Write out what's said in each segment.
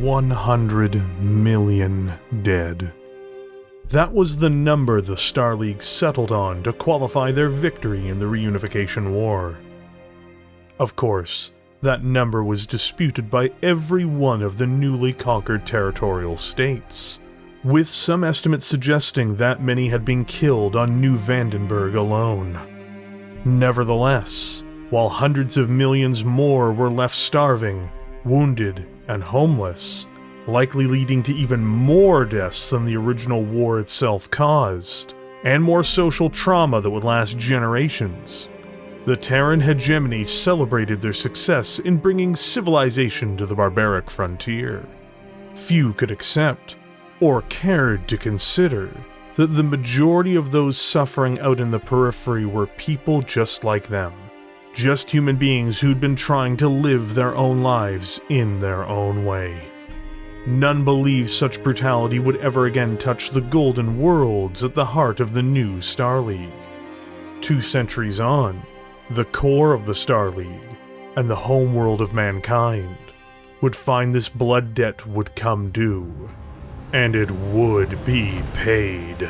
100 million dead. That was the number the Star League settled on to qualify their victory in the Reunification War. Of course, that number was disputed by every one of the newly conquered territorial states, with some estimates suggesting that many had been killed on New Vandenberg alone. Nevertheless, while hundreds of millions more were left starving, wounded, and homeless, likely leading to even more deaths than the original war itself caused, and more social trauma that would last generations, the Terran Hegemony celebrated their success in bringing civilization to the barbaric frontier. Few could accept, or cared to consider, that the majority of those suffering out in the periphery were people just like them, just human beings who'd been trying to live their own lives in their own way. None believed such brutality would ever again touch the golden worlds at the heart of the new Star League. 2 centuries on, the core of the Star League, and the homeworld of mankind, would find this blood debt would come due, and it would be paid.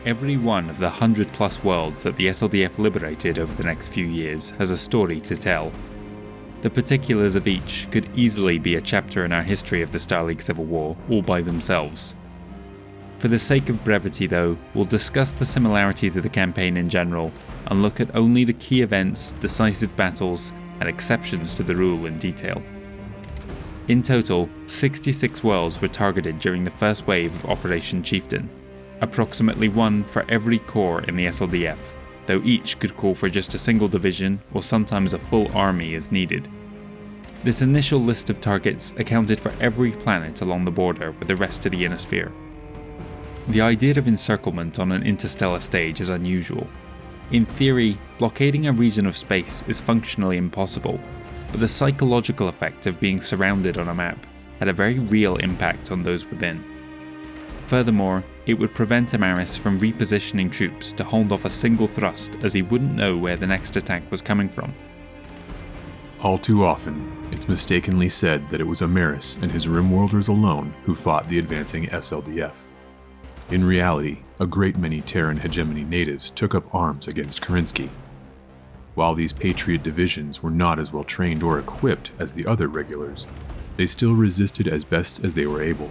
Every one of the 100+ worlds that the SLDF liberated over the next few years has a story to tell. The particulars of each could easily be a chapter in our history of the Star League Civil War all by themselves. For the sake of brevity though, we'll discuss the similarities of the campaign in general and look at only the key events, decisive battles, and exceptions to the rule in detail. In total, 66 worlds were targeted during the first wave of Operation Chieftain, approximately 1 for every corps in the SLDF, though each could call for just a single division or sometimes a full army as needed. This initial list of targets accounted for every planet along the border with the rest of the inner sphere. The idea of encirclement on an interstellar stage is unusual. In theory, blockading a region of space is functionally impossible, but the psychological effect of being surrounded on a map had a very real impact on those within. Furthermore, it would prevent Amaris from repositioning troops to hold off a single thrust, as he wouldn't know where the next attack was coming from. All too often, it's mistakenly said that it was Amaris and his Rimworlders alone who fought the advancing SLDF. In reality, a great many Terran Hegemony natives took up arms against Kerensky. While these Patriot divisions were not as well trained or equipped as the other regulars, they still resisted as best as they were able.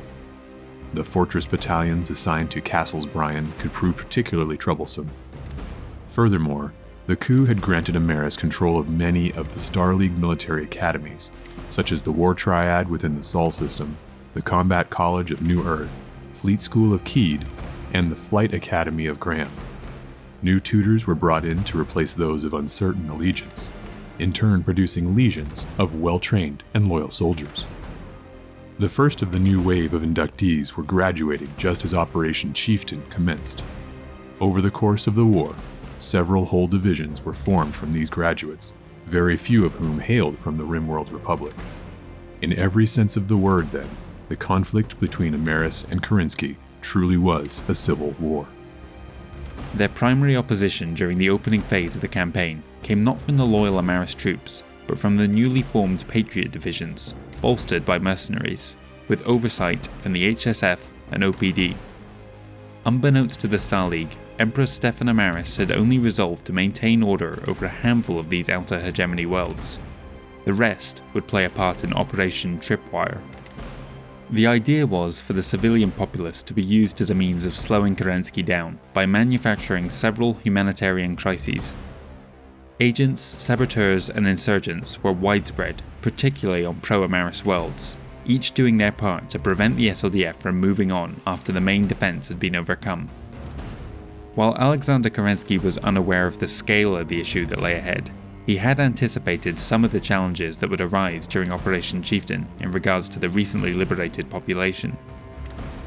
The fortress battalions assigned to Castles Bryan could prove particularly troublesome. Furthermore, the coup had granted Amaris control of many of the Star League military academies, such as the War Triad within the Sol system, the Combat College of New Earth, Fleet School of Keed, and the Flight Academy of Graham. New tutors were brought in to replace those of uncertain allegiance, in turn producing legions of well-trained and loyal soldiers. The first of the new wave of inductees were graduating just as Operation Chieftain commenced. Over the course of the war, several whole divisions were formed from these graduates, very few of whom hailed from the Rimworld Republic. In every sense of the word, then, the conflict between Amaris and Kerensky truly was a civil war. Their primary opposition during the opening phase of the campaign came not from the loyal Amaris troops, but from the newly formed Patriot divisions, bolstered by mercenaries, with oversight from the HSF and OPD. Unbeknownst to the Star League, Emperor Stefan Amaris had only resolved to maintain order over a handful of these outer hegemony worlds. The rest would play a part in Operation TRIPWIRE. The idea was for the civilian populace to be used as a means of slowing Kerensky down by manufacturing several humanitarian crises. Agents, saboteurs, and insurgents were widespread, particularly on pro-Amaris worlds, each doing their part to prevent the SLDF from moving on after the main defense had been overcome. While Alexander Kerensky was unaware of the scale of the issue that lay ahead, he had anticipated some of the challenges that would arise during Operation Chieftain in regards to the recently liberated population.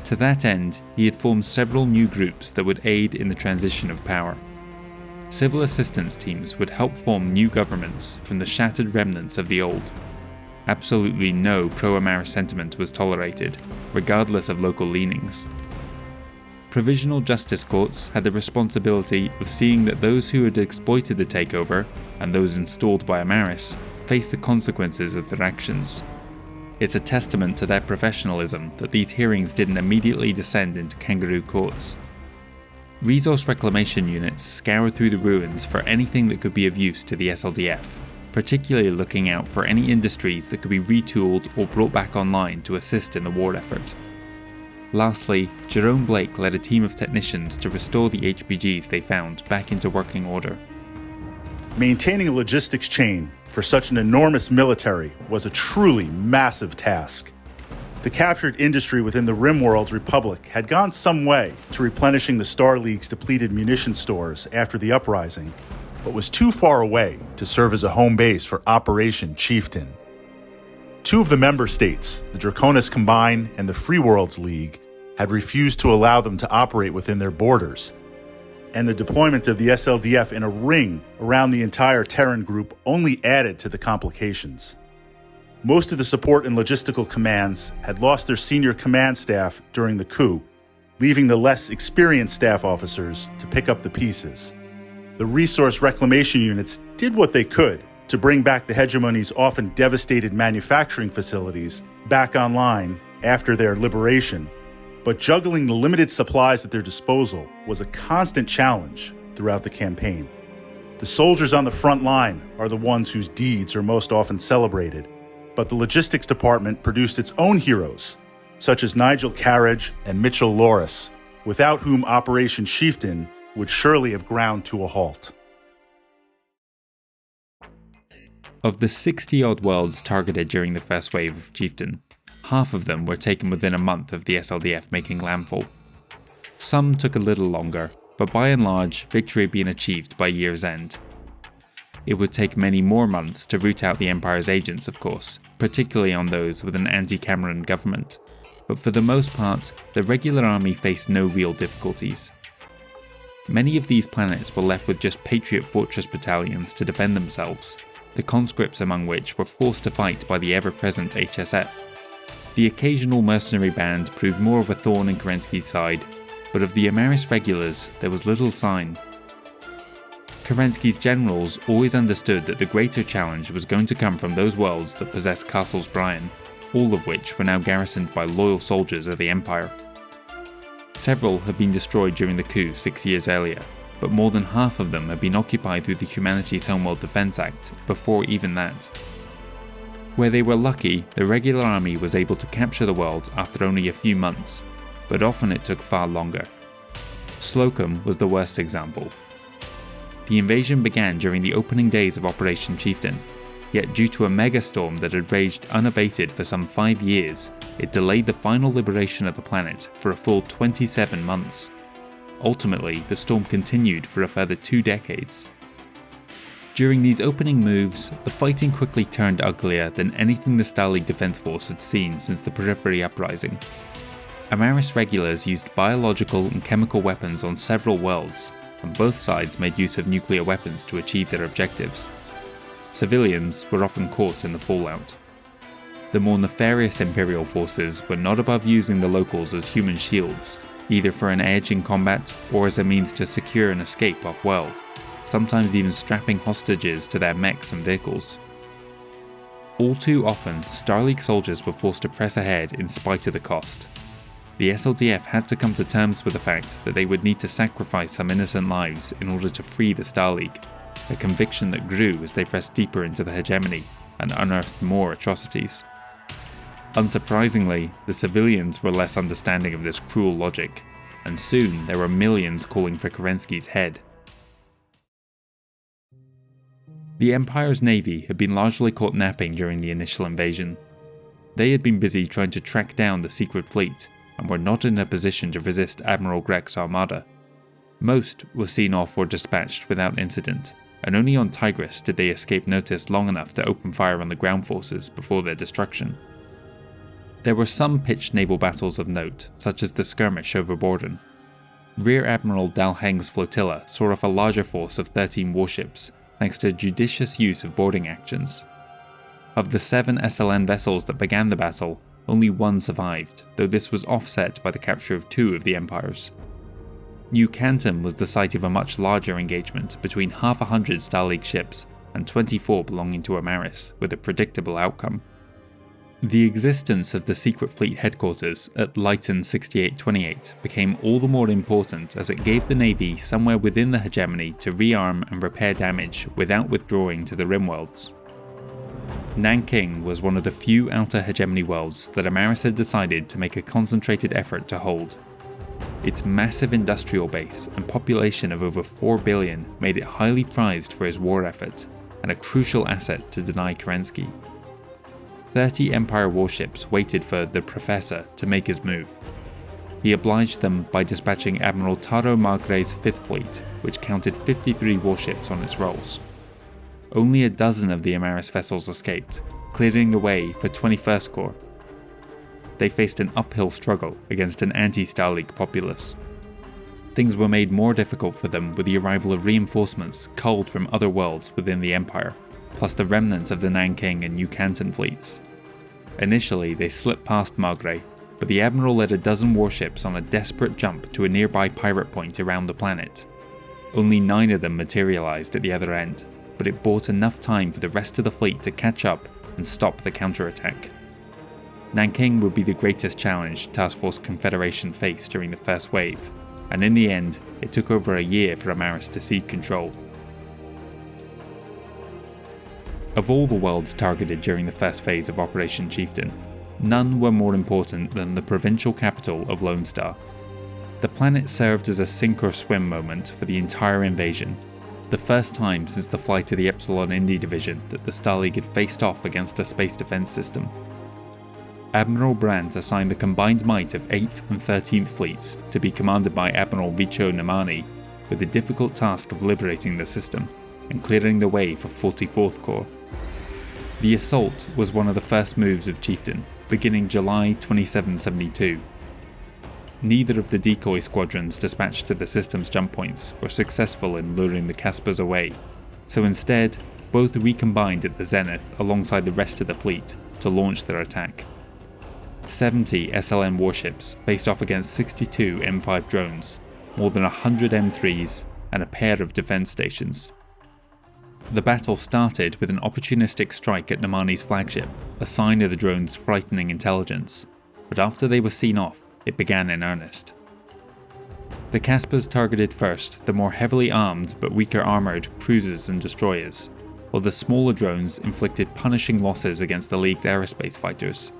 To that end, he had formed several new groups that would aid in the transition of power. Civil assistance teams would help form new governments from the shattered remnants of the old. Absolutely no pro-Amaris sentiment was tolerated, regardless of local leanings. Provisional justice courts had the responsibility of seeing that those who had exploited the takeover, and those installed by Amaris, faced the consequences of their actions. It's a testament to their professionalism that these hearings didn't immediately descend into kangaroo courts. Resource reclamation units scoured through the ruins for anything that could be of use to the SLDF, particularly looking out for any industries that could be retooled or brought back online to assist in the war effort. Lastly, Jerome Blake led a team of technicians to restore the HPGs they found back into working order. Maintaining a logistics chain for such an enormous military was a truly massive task. The captured industry within the Rimworld's Republic had gone some way to replenishing the Star League's depleted munition stores after the uprising, but was too far away to serve as a home base for Operation Chieftain. Two of the member states, the Draconis Combine and the Free Worlds League, had refused to allow them to operate within their borders, and the deployment of the SLDF in a ring around the entire Terran group only added to the complications. Most of the support and logistical commands had lost their senior command staff during the coup, leaving the less experienced staff officers to pick up the pieces. The resource reclamation units did what they could to bring back the Hegemony's often devastated manufacturing facilities back online after their liberation, but juggling the limited supplies at their disposal was a constant challenge throughout the campaign. The soldiers on the front line are the ones whose deeds are most often celebrated, but the logistics department produced its own heroes, such as Nigel Carriage and Mitchell Loris, without whom Operation Chieftain would surely have ground to a halt. Of the 60-odd worlds targeted during the first wave of Chieftain, half of them were taken within a month of the SLDF making landfall. Some took a little longer, but by and large, victory had been achieved by year's end. It would take many more months to root out the Empire's agents, of course, particularly on those with an anti-Cameron government, but for the most part, the regular army faced no real difficulties. Many of these planets were left with just Patriot Fortress battalions to defend themselves, the conscripts among which were forced to fight by the ever-present HSF. The occasional mercenary band proved more of a thorn in Kerensky's side, but of the Amaris regulars there was little sign. Kerensky's generals always understood that the greater challenge was going to come from those worlds that possessed Castles Bryan, all of which were now garrisoned by loyal soldiers of the Empire. Several had been destroyed during the coup 6 years earlier, but more than half of them had been occupied through the Humanities Homeworld Defense Act before even that. Where they were lucky, the regular army was able to capture the world after only a few months, but often it took far longer. Slocum was the worst example. The invasion began during the opening days of Operation Chieftain, yet due to a megastorm that had raged unabated for some 5 years, it delayed the final liberation of the planet for a full 27 months. Ultimately, the storm continued for a further 2 decades. During these opening moves, the fighting quickly turned uglier than anything the Star League Defense Force had seen since the Periphery uprising. Amaris regulars used biological and chemical weapons on several worlds, and both sides made use of nuclear weapons to achieve their objectives. Civilians were often caught in the fallout. The more nefarious Imperial forces were not above using the locals as human shields, either for an edge in combat or as a means to secure an escape off-world, sometimes even strapping hostages to their mechs and vehicles. All too often, Star League soldiers were forced to press ahead in spite of the cost. The SLDF had to come to terms with the fact that they would need to sacrifice some innocent lives in order to free the Star League, a conviction that grew as they pressed deeper into the hegemony and unearthed more atrocities. Unsurprisingly, the civilians were less understanding of this cruel logic, and soon there were millions calling for Kerensky's head. The Empire's navy had been largely caught napping during the initial invasion. They had been busy trying to track down the secret fleet, and were not in a position to resist Admiral Grek's armada. Most were seen off or dispatched without incident, and only on Tigris did they escape notice long enough to open fire on the ground forces before their destruction. There were some pitched naval battles of note, such as the skirmish over Borden. Rear Admiral Dal Heng's flotilla saw off a larger force of 13 warships, thanks to judicious use of boarding actions. Of the 7 SLN vessels that began the battle, only 1 survived, though this was offset by the capture of 2 of the Empire's. New Canton was the site of a much larger engagement between half a hundred Star League ships and 24 belonging to Amaris, with a predictable outcome. The existence of the secret fleet headquarters at Lyton 6828 became all the more important as it gave the Navy somewhere within the hegemony to rearm and repair damage without withdrawing to the Rimworlds. Nanking was one of the few outer hegemony worlds that Amaris had decided to make a concentrated effort to hold. Its massive industrial base and population of over 4 billion made it highly prized for his war effort, and a crucial asset to deny Kerensky. 30 Empire warships waited for the Professor to make his move. He obliged them by dispatching Admiral Taro Magre's 5th Fleet, which counted 53 warships on its rolls. Only a dozen of the Amaris vessels escaped, clearing the way for 21st Corps. They faced an uphill struggle against an anti-Star League populace. Things were made more difficult for them with the arrival of reinforcements culled from other worlds within the Empire, plus the remnants of the Nanking and New Canton fleets. Initially, they slipped past Magre, but the Admiral led a dozen warships on a desperate jump to a nearby pirate point around the planet. Only 9 of them materialized at the other end, but it bought enough time for the rest of the fleet to catch up and stop the counterattack. Nanking would be the greatest challenge Task Force Confederation faced during the first wave, and in the end, it took over a year for Amaris to cede control. Of all the worlds targeted during the first phase of Operation Chieftain, none were more important than the provincial capital of Lone Star. The planet served as a sink or swim moment for the entire invasion, the first time since the flight of the Epsilon Indy Division that the Star League had faced off against a space defense system. Admiral Brandt assigned the combined might of 8th and 13th Fleets to be commanded by Admiral Vicho Namani, with the difficult task of liberating the system and clearing the way for 44th Corps. The assault was one of the first moves of Chieftain, beginning July 2772. Neither of the decoy squadrons dispatched to the system's jump points were successful in luring the Caspers away, so instead, both recombined at the zenith alongside the rest of the fleet to launch their attack. 70 SLM warships faced off against 62 M5 drones, more than 100 M3s, and a pair of defense stations. The battle started with an opportunistic strike at Namani's flagship, a sign of the drone's frightening intelligence, but after they were seen off, it began in earnest. The Caspers targeted first the more heavily armed but weaker armoured cruisers and destroyers, while the smaller drones inflicted punishing losses against the League's aerospace fighters.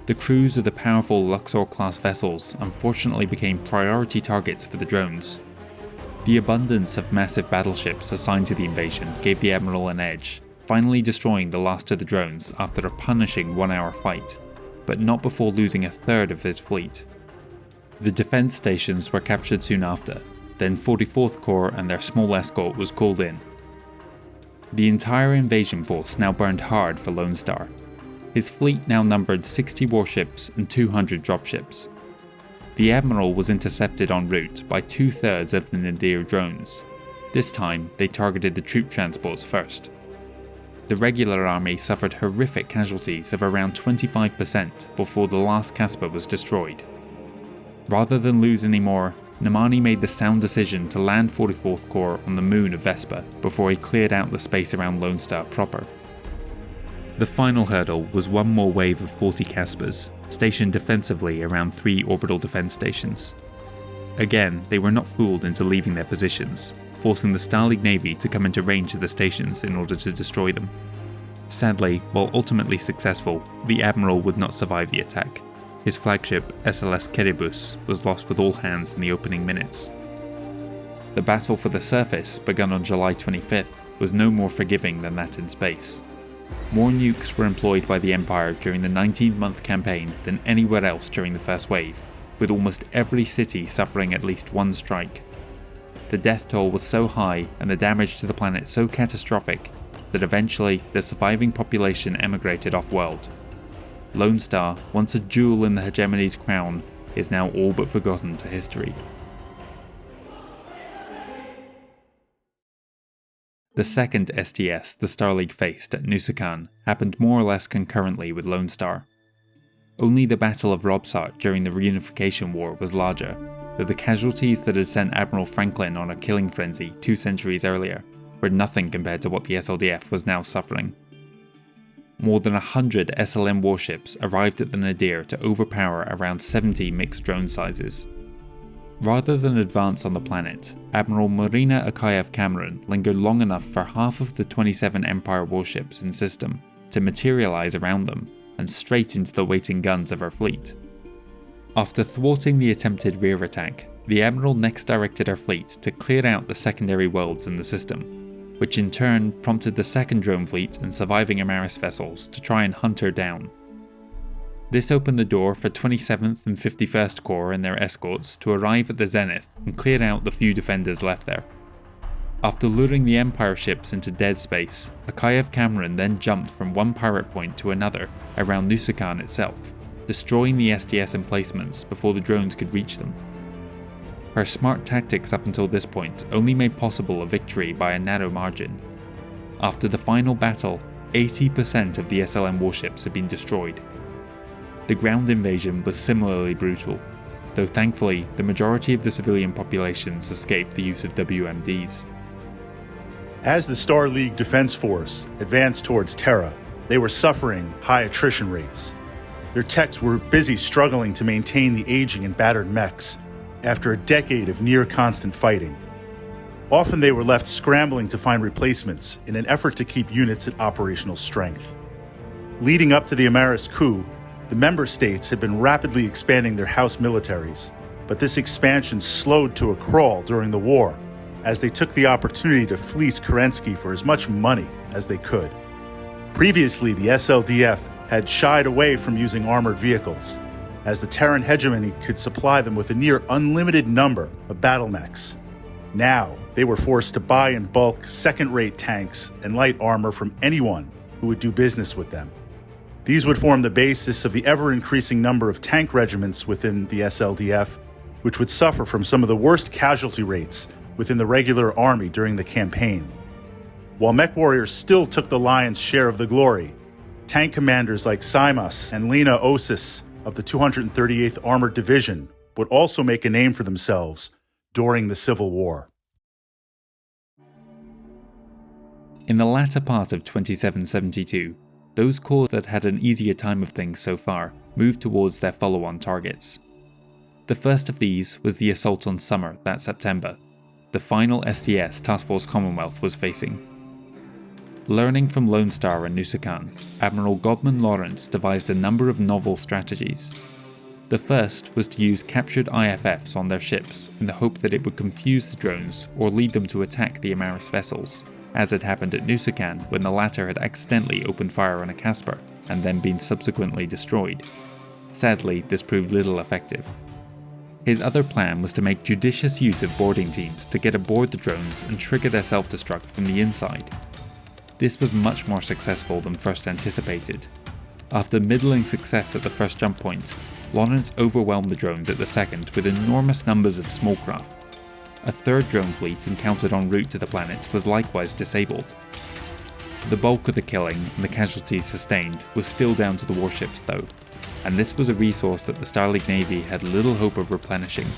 The crews of the powerful Luxor-class vessels unfortunately became priority targets for the drones. The abundance of massive battleships assigned to the invasion gave the Admiral an edge, finally destroying the last of the drones after a punishing 1-hour fight, but not before losing a third of his fleet. The defense stations were captured soon after, then 44th Corps and their small escort was called in. The entire invasion force now burned hard for Lone Star. His fleet now numbered 60 warships and 200 dropships. The Admiral was intercepted en route by 2/3 of the Nadir drones. This time, they targeted the troop transports first. The regular army suffered horrific casualties of around 25% before the last Casper was destroyed. Rather than lose any more, Namani made the sound decision to land 44th Corps on the moon of Vespa before he cleared out the space around Lone Star proper. The final hurdle was one more wave of 40 Caspers, stationed defensively around 3 orbital defense stations. Again, they were not fooled into leaving their positions, forcing the Star League Navy to come into range of the stations in order to destroy them. Sadly, while ultimately successful, the Admiral would not survive the attack. His flagship, SLS Keribus, was lost with all hands in the opening minutes. The battle for the surface, begun on July 25th, was no more forgiving than that in space. More nukes were employed by the Empire during the 19-month campaign than anywhere else during the first wave, with almost every city suffering at least one strike. The death toll was so high and the damage to the planet so catastrophic that eventually the surviving population emigrated off-world. Lone Star, once a jewel in the hegemony's crown, is now all but forgotten to history. The second STS the Star League faced at Nusakan happened more or less concurrently with Lone Star. Only the Battle of Robsart during the Reunification War was larger, though the casualties that had sent Admiral Franklin on a killing frenzy 2 centuries earlier were nothing compared to what the SLDF was now suffering. More than 100 SLM warships arrived at the nadir to overpower around 70 mixed drone sizes. Rather than advance on the planet, Admiral Marina Akayev Cameron lingered long enough for half of the 27 Empire warships in system to materialize around them and straight into the waiting guns of her fleet. After thwarting the attempted rear attack, the Admiral next directed her fleet to clear out the secondary worlds in the system, which in turn prompted the second drone fleet and surviving Amaris vessels to try and hunt her down. This opened the door for 27th and 51st Corps and their escorts to arrive at the zenith and clear out the few defenders left there. After luring the Empire ships into dead space, Akayev Cameron then jumped from one pirate point to another around Nusakan itself, destroying the SDS emplacements before the drones could reach them. Her smart tactics up until this point only made possible a victory by a narrow margin. After the final battle, 80% of the SLM warships had been destroyed. The ground invasion was similarly brutal, though thankfully the majority of the civilian populations escaped the use of WMDs. As the Star League Defense Force advanced towards Terra, they were suffering high attrition rates. Their techs were busy struggling to maintain the aging and battered mechs after a decade of near-constant fighting. Often they were left scrambling to find replacements in an effort to keep units at operational strength. Leading up to the Amaris coup, the member states had been rapidly expanding their house militaries, but this expansion slowed to a crawl during the war as they took the opportunity to fleece Kerensky for as much money as they could. Previously, the SLDF had shied away from using armored vehicles, as the Terran Hegemony could supply them with a near unlimited number of BattleMechs. Now, they were forced to buy in bulk second-rate tanks and light armor from anyone who would do business with them. These would form the basis of the ever-increasing number of tank regiments within the SLDF, which would suffer from some of the worst casualty rates within the regular army during the campaign. While MechWarrior still took the lion's share of the glory, tank commanders like Simas and Lena Osis of the 238th Armored Division would also make a name for themselves during the Civil War. In the latter part of 2772, those corps that had an easier time of things so far moved towards their follow-on targets. The first of these was the assault on Summer that September, the final STS Task Force Commonwealth was facing. Learning from Lone Star and Nusakan, Admiral Godman Lawrence devised a number of novel strategies. The first was to use captured IFFs on their ships in the hope that it would confuse the drones or lead them to attack the Amaris vessels, as had happened at Nusakan when the latter had accidentally opened fire on a Casper and then been subsequently destroyed. Sadly, this proved little effective. His other plan was to make judicious use of boarding teams to get aboard the drones and trigger their self-destruct from the inside. This was much more successful than first anticipated. After middling success at the first jump point, Lawrence overwhelmed the drones at the second with enormous numbers of small craft. A third drone fleet encountered en route to the planet was likewise disabled. The bulk of the killing and the casualties sustained was still down to the warships though, and this was a resource that the Star League Navy had little hope of replenishing.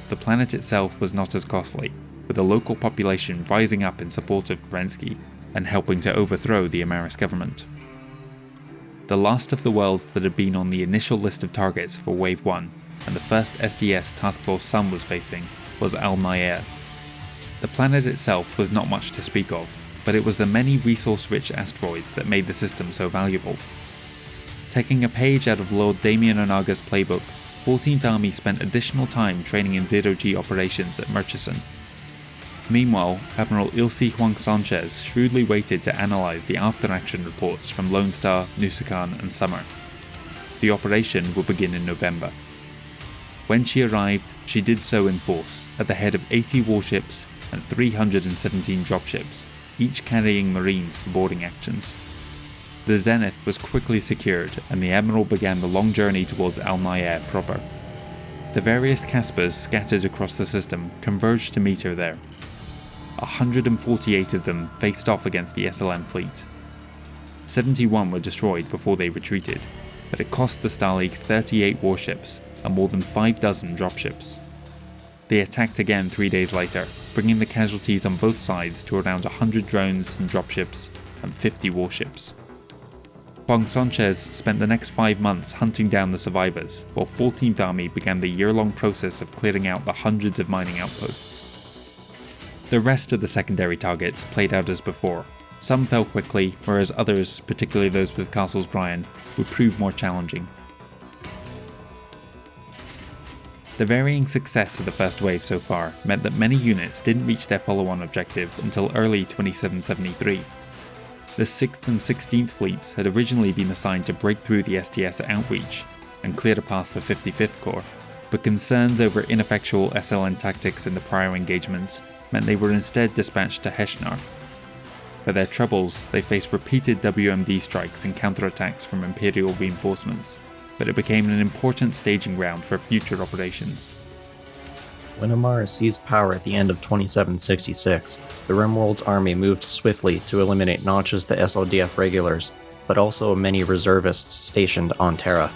The planet itself was not as costly, with the local population rising up in support of Kerensky and helping to overthrow the Amaris government. The last of the worlds that had been on the initial list of targets for Wave 1 and the first SDS Task Force Sun was facing was Al-Nair. The planet itself was not much to speak of, but it was the many resource-rich asteroids that made the system so valuable. Taking a page out of Lord Davion Onaga's playbook, 14th Army spent additional time training in zero-G operations at Murchison. Meanwhile, Admiral Ilse Juan Sanchez shrewdly waited to analyse the after-action reports from Lone Star, Nusakan and Summer. The operation would begin in November. When she arrived, she did so in force, at the head of 80 warships and 317 dropships, each carrying Marines for boarding actions. The zenith was quickly secured and the Admiral began the long journey towards Al-Nair proper. The various Caspers scattered across the system converged to meet her there. 148 of them faced off against the SLM fleet. 71 were destroyed before they retreated, but it cost the Star League 38 warships and more than 5 dozen dropships. They attacked again 3 days later, bringing the casualties on both sides to around 100 drones and dropships and 50 warships. Juan Sanchez spent the next 5 months hunting down the survivors, while 14th Army began the year-long process of clearing out the hundreds of mining outposts. The rest of the secondary targets played out as before. Some fell quickly, whereas others, particularly those with Castles Bryan, would prove more challenging. The varying success of the first wave so far meant that many units didn't reach their follow-on objective until early 2773. The 6th and 16th fleets had originally been assigned to break through the SDS outreach and clear a path for 55th Corps, but concerns over ineffectual SLN tactics in the prior engagements meant they were instead dispatched to Heshnar. For their troubles, they faced repeated WMD strikes and counterattacks from Imperial reinforcements, but it became an important staging ground for future operations. When Amaris seized power at the end of 2766, the Rimworld's army moved swiftly to eliminate not just the SLDF regulars, but also many reservists stationed on Terra.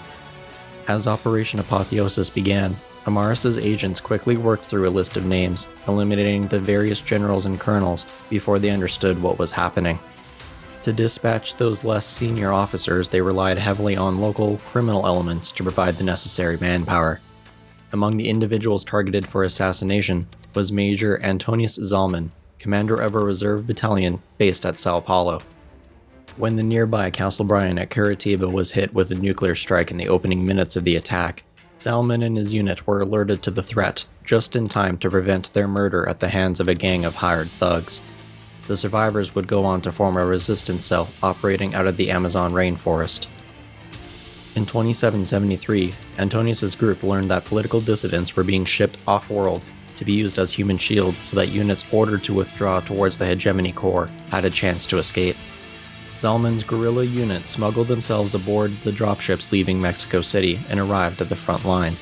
As Operation Apotheosis began, Amaris's agents quickly worked through a list of names, eliminating the various generals and colonels before they understood what was happening. To dispatch those less senior officers, they relied heavily on local criminal elements to provide the necessary manpower. Among the individuals targeted for assassination was Major Antonius Zalman, commander of a reserve battalion based at Sao Paulo. When the nearby Castle Bryan at Curitiba was hit with a nuclear strike in the opening minutes of the attack, Zalman and his unit were alerted to the threat just in time to prevent their murder at the hands of a gang of hired thugs. The survivors would go on to form a resistance cell operating out of the Amazon rainforest. In 2773, Antonius's group learned that political dissidents were being shipped off-world to be used as human shield so that units ordered to withdraw towards the Hegemony Corps had a chance to escape. Zalman's guerrilla unit smuggled themselves aboard the dropships leaving Mexico City and arrived at the front line.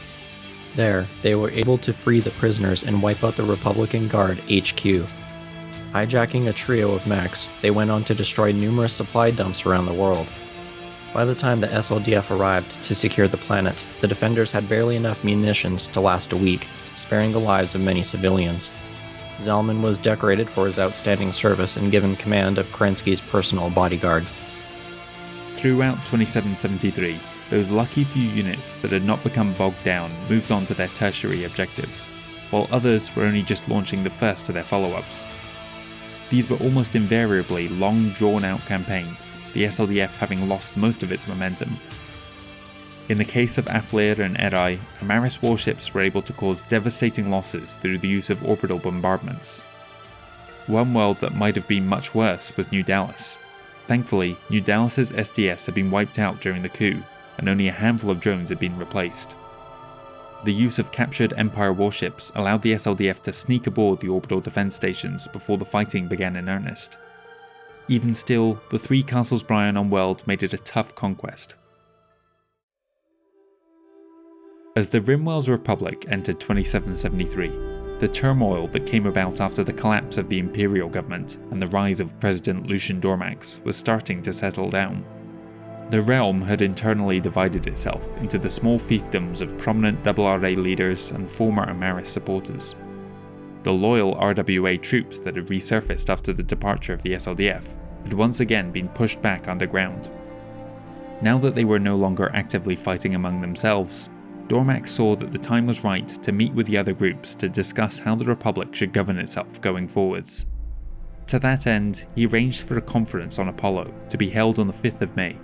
There, they were able to free the prisoners and wipe out the Republican Guard HQ. Hijacking a trio of mechs, they went on to destroy numerous supply dumps around the world. By the time the SLDF arrived to secure the planet, the defenders had barely enough munitions to last a week, sparing the lives of many civilians. Zalman was decorated for his outstanding service and given command of Kerensky's personal bodyguard. Throughout 2773, those lucky few units that had not become bogged down moved on to their tertiary objectives, while others were only just launching the first of their follow-ups. These were almost invariably long drawn-out campaigns, the SLDF having lost most of its momentum. In the case of Aflir and Erai, Amaris warships were able to cause devastating losses through the use of orbital bombardments. One world that might have been much worse was New Dallas. Thankfully, New Dallas's SDS had been wiped out during the coup, and only a handful of drones had been replaced. The use of captured Empire warships allowed the SLDF to sneak aboard the orbital defense stations before the fighting began in earnest. Even still, the 3 Castles Bryan on World made it a tough conquest. As the Rimworld's Republic entered 2773, the turmoil that came about after the collapse of the Imperial government and the rise of President Lucian Dormax was starting to settle down. The realm had internally divided itself into the small fiefdoms of prominent RRA leaders and former Amaris supporters. The loyal RWA troops that had resurfaced after the departure of the SLDF had once again been pushed back underground. Now that they were no longer actively fighting among themselves, Dormax saw that the time was right to meet with the other groups to discuss how the Republic should govern itself going forwards. To that end, he arranged for a conference on Apollo to be held on the 5th of May.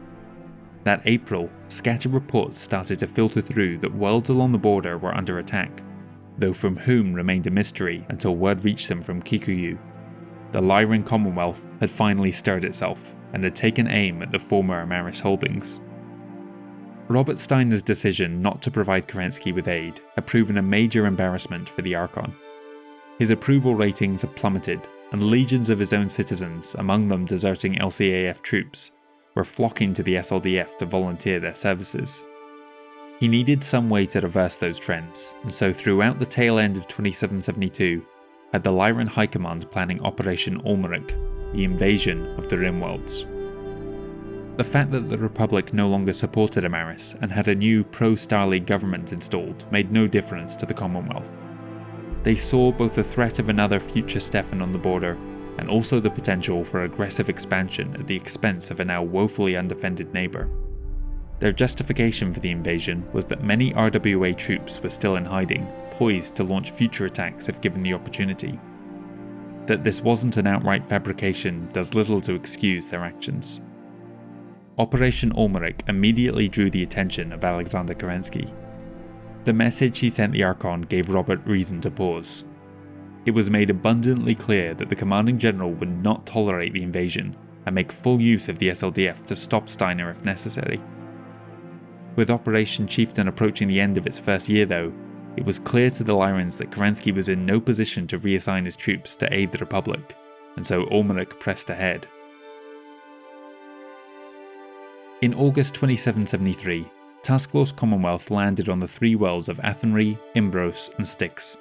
That April, scattered reports started to filter through that worlds along the border were under attack, though from whom remained a mystery until word reached them from Kikuyu. The Lyran Commonwealth had finally stirred itself and had taken aim at the former Amaris holdings. Robert Steiner's decision not to provide Kerensky with aid had proven a major embarrassment for the Archon. His approval ratings had plummeted, and legions of his own citizens, among them deserting LCAF troops, were flocking to the SLDF to volunteer their services. He needed some way to reverse those trends, and so throughout the tail end of 2772, had the Lyran High Command planning Operation Ulmerich, the invasion of the Rimworlds. The fact that the Republic no longer supported Amaris and had a new pro-Starleague government installed made no difference to the Commonwealth. They saw both the threat of another future Stefan on the border, and also the potential for aggressive expansion at the expense of a now woefully undefended neighbour. Their justification for the invasion was that many RWA troops were still in hiding, poised to launch future attacks if given the opportunity. That this wasn't an outright fabrication does little to excuse their actions. Operation Olmeric immediately drew the attention of Alexander Kerensky. The message he sent the Archon gave Robert reason to pause. It was made abundantly clear that the commanding general would not tolerate the invasion and make full use of the SLDF to stop Steiner if necessary. With Operation Chieftain approaching the end of its first year though, it was clear to the Lyrans that Kerensky was in no position to reassign his troops to aid the Republic, and so Olmeric pressed ahead. In August 2773, Task Force Commonwealth landed on the three worlds of Athenry, Imbros and Styx.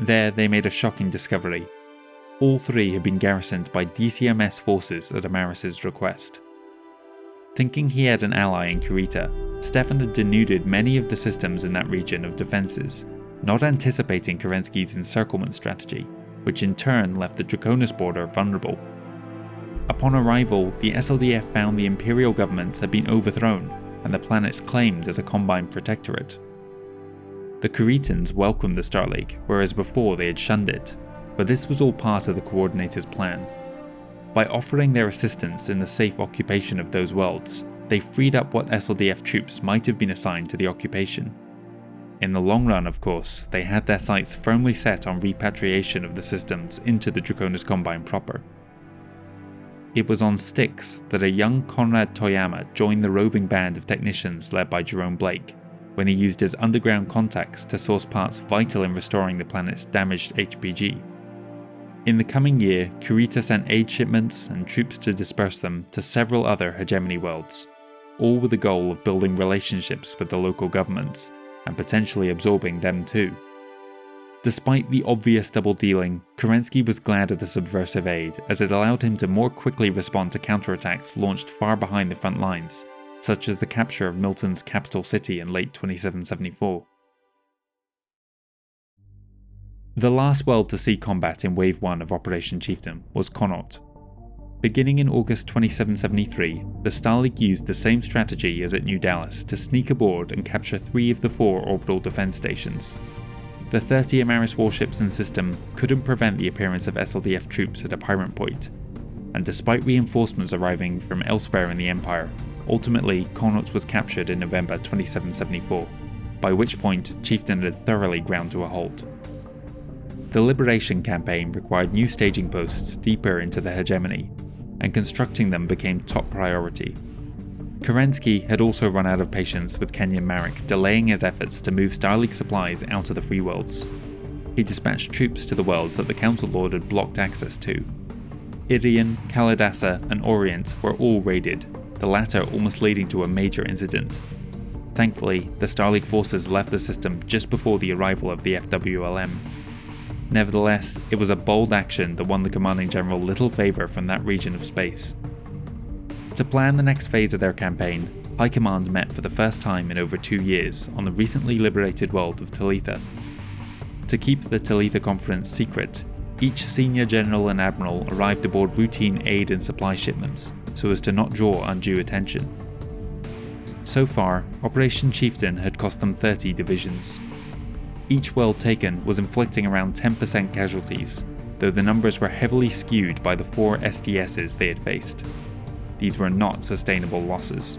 There they made a shocking discovery. All three had been garrisoned by DCMS forces at Amaris' request. Thinking he had an ally in Kurita, Stefan had denuded many of the systems in that region of defences, not anticipating Kerensky's encirclement strategy, which in turn left the Draconis border vulnerable. Upon arrival, the SLDF found the Imperial government had been overthrown and the planets claimed as a combined protectorate. The Kuritans welcomed the Star League, whereas before they had shunned it, but this was all part of the Coordinator's plan. By offering their assistance in the safe occupation of those worlds, they freed up what SLDF troops might have been assigned to the occupation. In the long run, of course, they had their sights firmly set on repatriation of the systems into the Draconis Combine proper. It was on Styx that a young Konrad Toyama joined the roving band of technicians led by Jerome Blake, when he used his underground contacts to source parts vital in restoring the planet's damaged HPG. In the coming year, Kurita sent aid shipments and troops to disperse them to several other Hegemony worlds, all with the goal of building relationships with the local governments and potentially absorbing them too. Despite the obvious double dealing, Kerensky was glad of the subversive aid as it allowed him to more quickly respond to counterattacks launched far behind the front lines, such as the capture of Milton's capital city in late 2774. The last world to see combat in Wave 1 of Operation Chieftain was Connaught. Beginning in August 2773, the Star League used the same strategy as at New Dallas to sneak aboard and capture 3 of the 4 orbital defense stations. The 30 Amaris warships and system couldn't prevent the appearance of SLDF troops at a pirate point, and despite reinforcements arriving from elsewhere in the Empire, ultimately Connaught was captured in November 2774, by which point Chieftain had thoroughly ground to a halt. The Liberation campaign required new staging posts deeper into the Hegemony, and constructing them became top priority. Kerensky had also run out of patience with Kenyan Marik delaying his efforts to move Star League supplies out of the free worlds. He dispatched troops to the worlds that the Council Lord had blocked access to. Irian, Kalidasa and Orient were all raided, the latter almost leading to a major incident. Thankfully, the Star League forces left the system just before the arrival of the FWLM. Nevertheless, it was a bold action that won the commanding general little favour from that region of space. To plan the next phase of their campaign, High Command met for the first time in over 2 years on the recently liberated world of Talitha. To keep the Talitha Conference secret, each senior general and admiral arrived aboard routine aid and supply shipments, so as to not draw undue attention. So far, Operation Chieftain had cost them 30 divisions. Each world taken was inflicting around 10% casualties, though the numbers were heavily skewed by the 4 SDSs they had faced. These were not sustainable losses.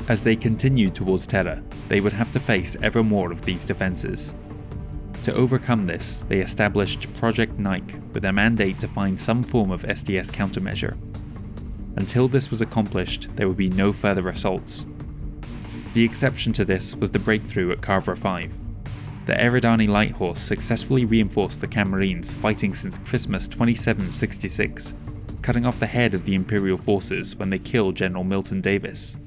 As they continued towards Terra, they would have to face ever more of these defences. To overcome this, they established Project Nike with a mandate to find some form of SDS countermeasure. Until this was accomplished, there would be no further assaults. The exception to this was the breakthrough at Carver 5. The Eridani Light Horse successfully reinforced the Camarines fighting since Christmas 2766, cutting off the head of the Imperial forces when they killed General Milton Davis.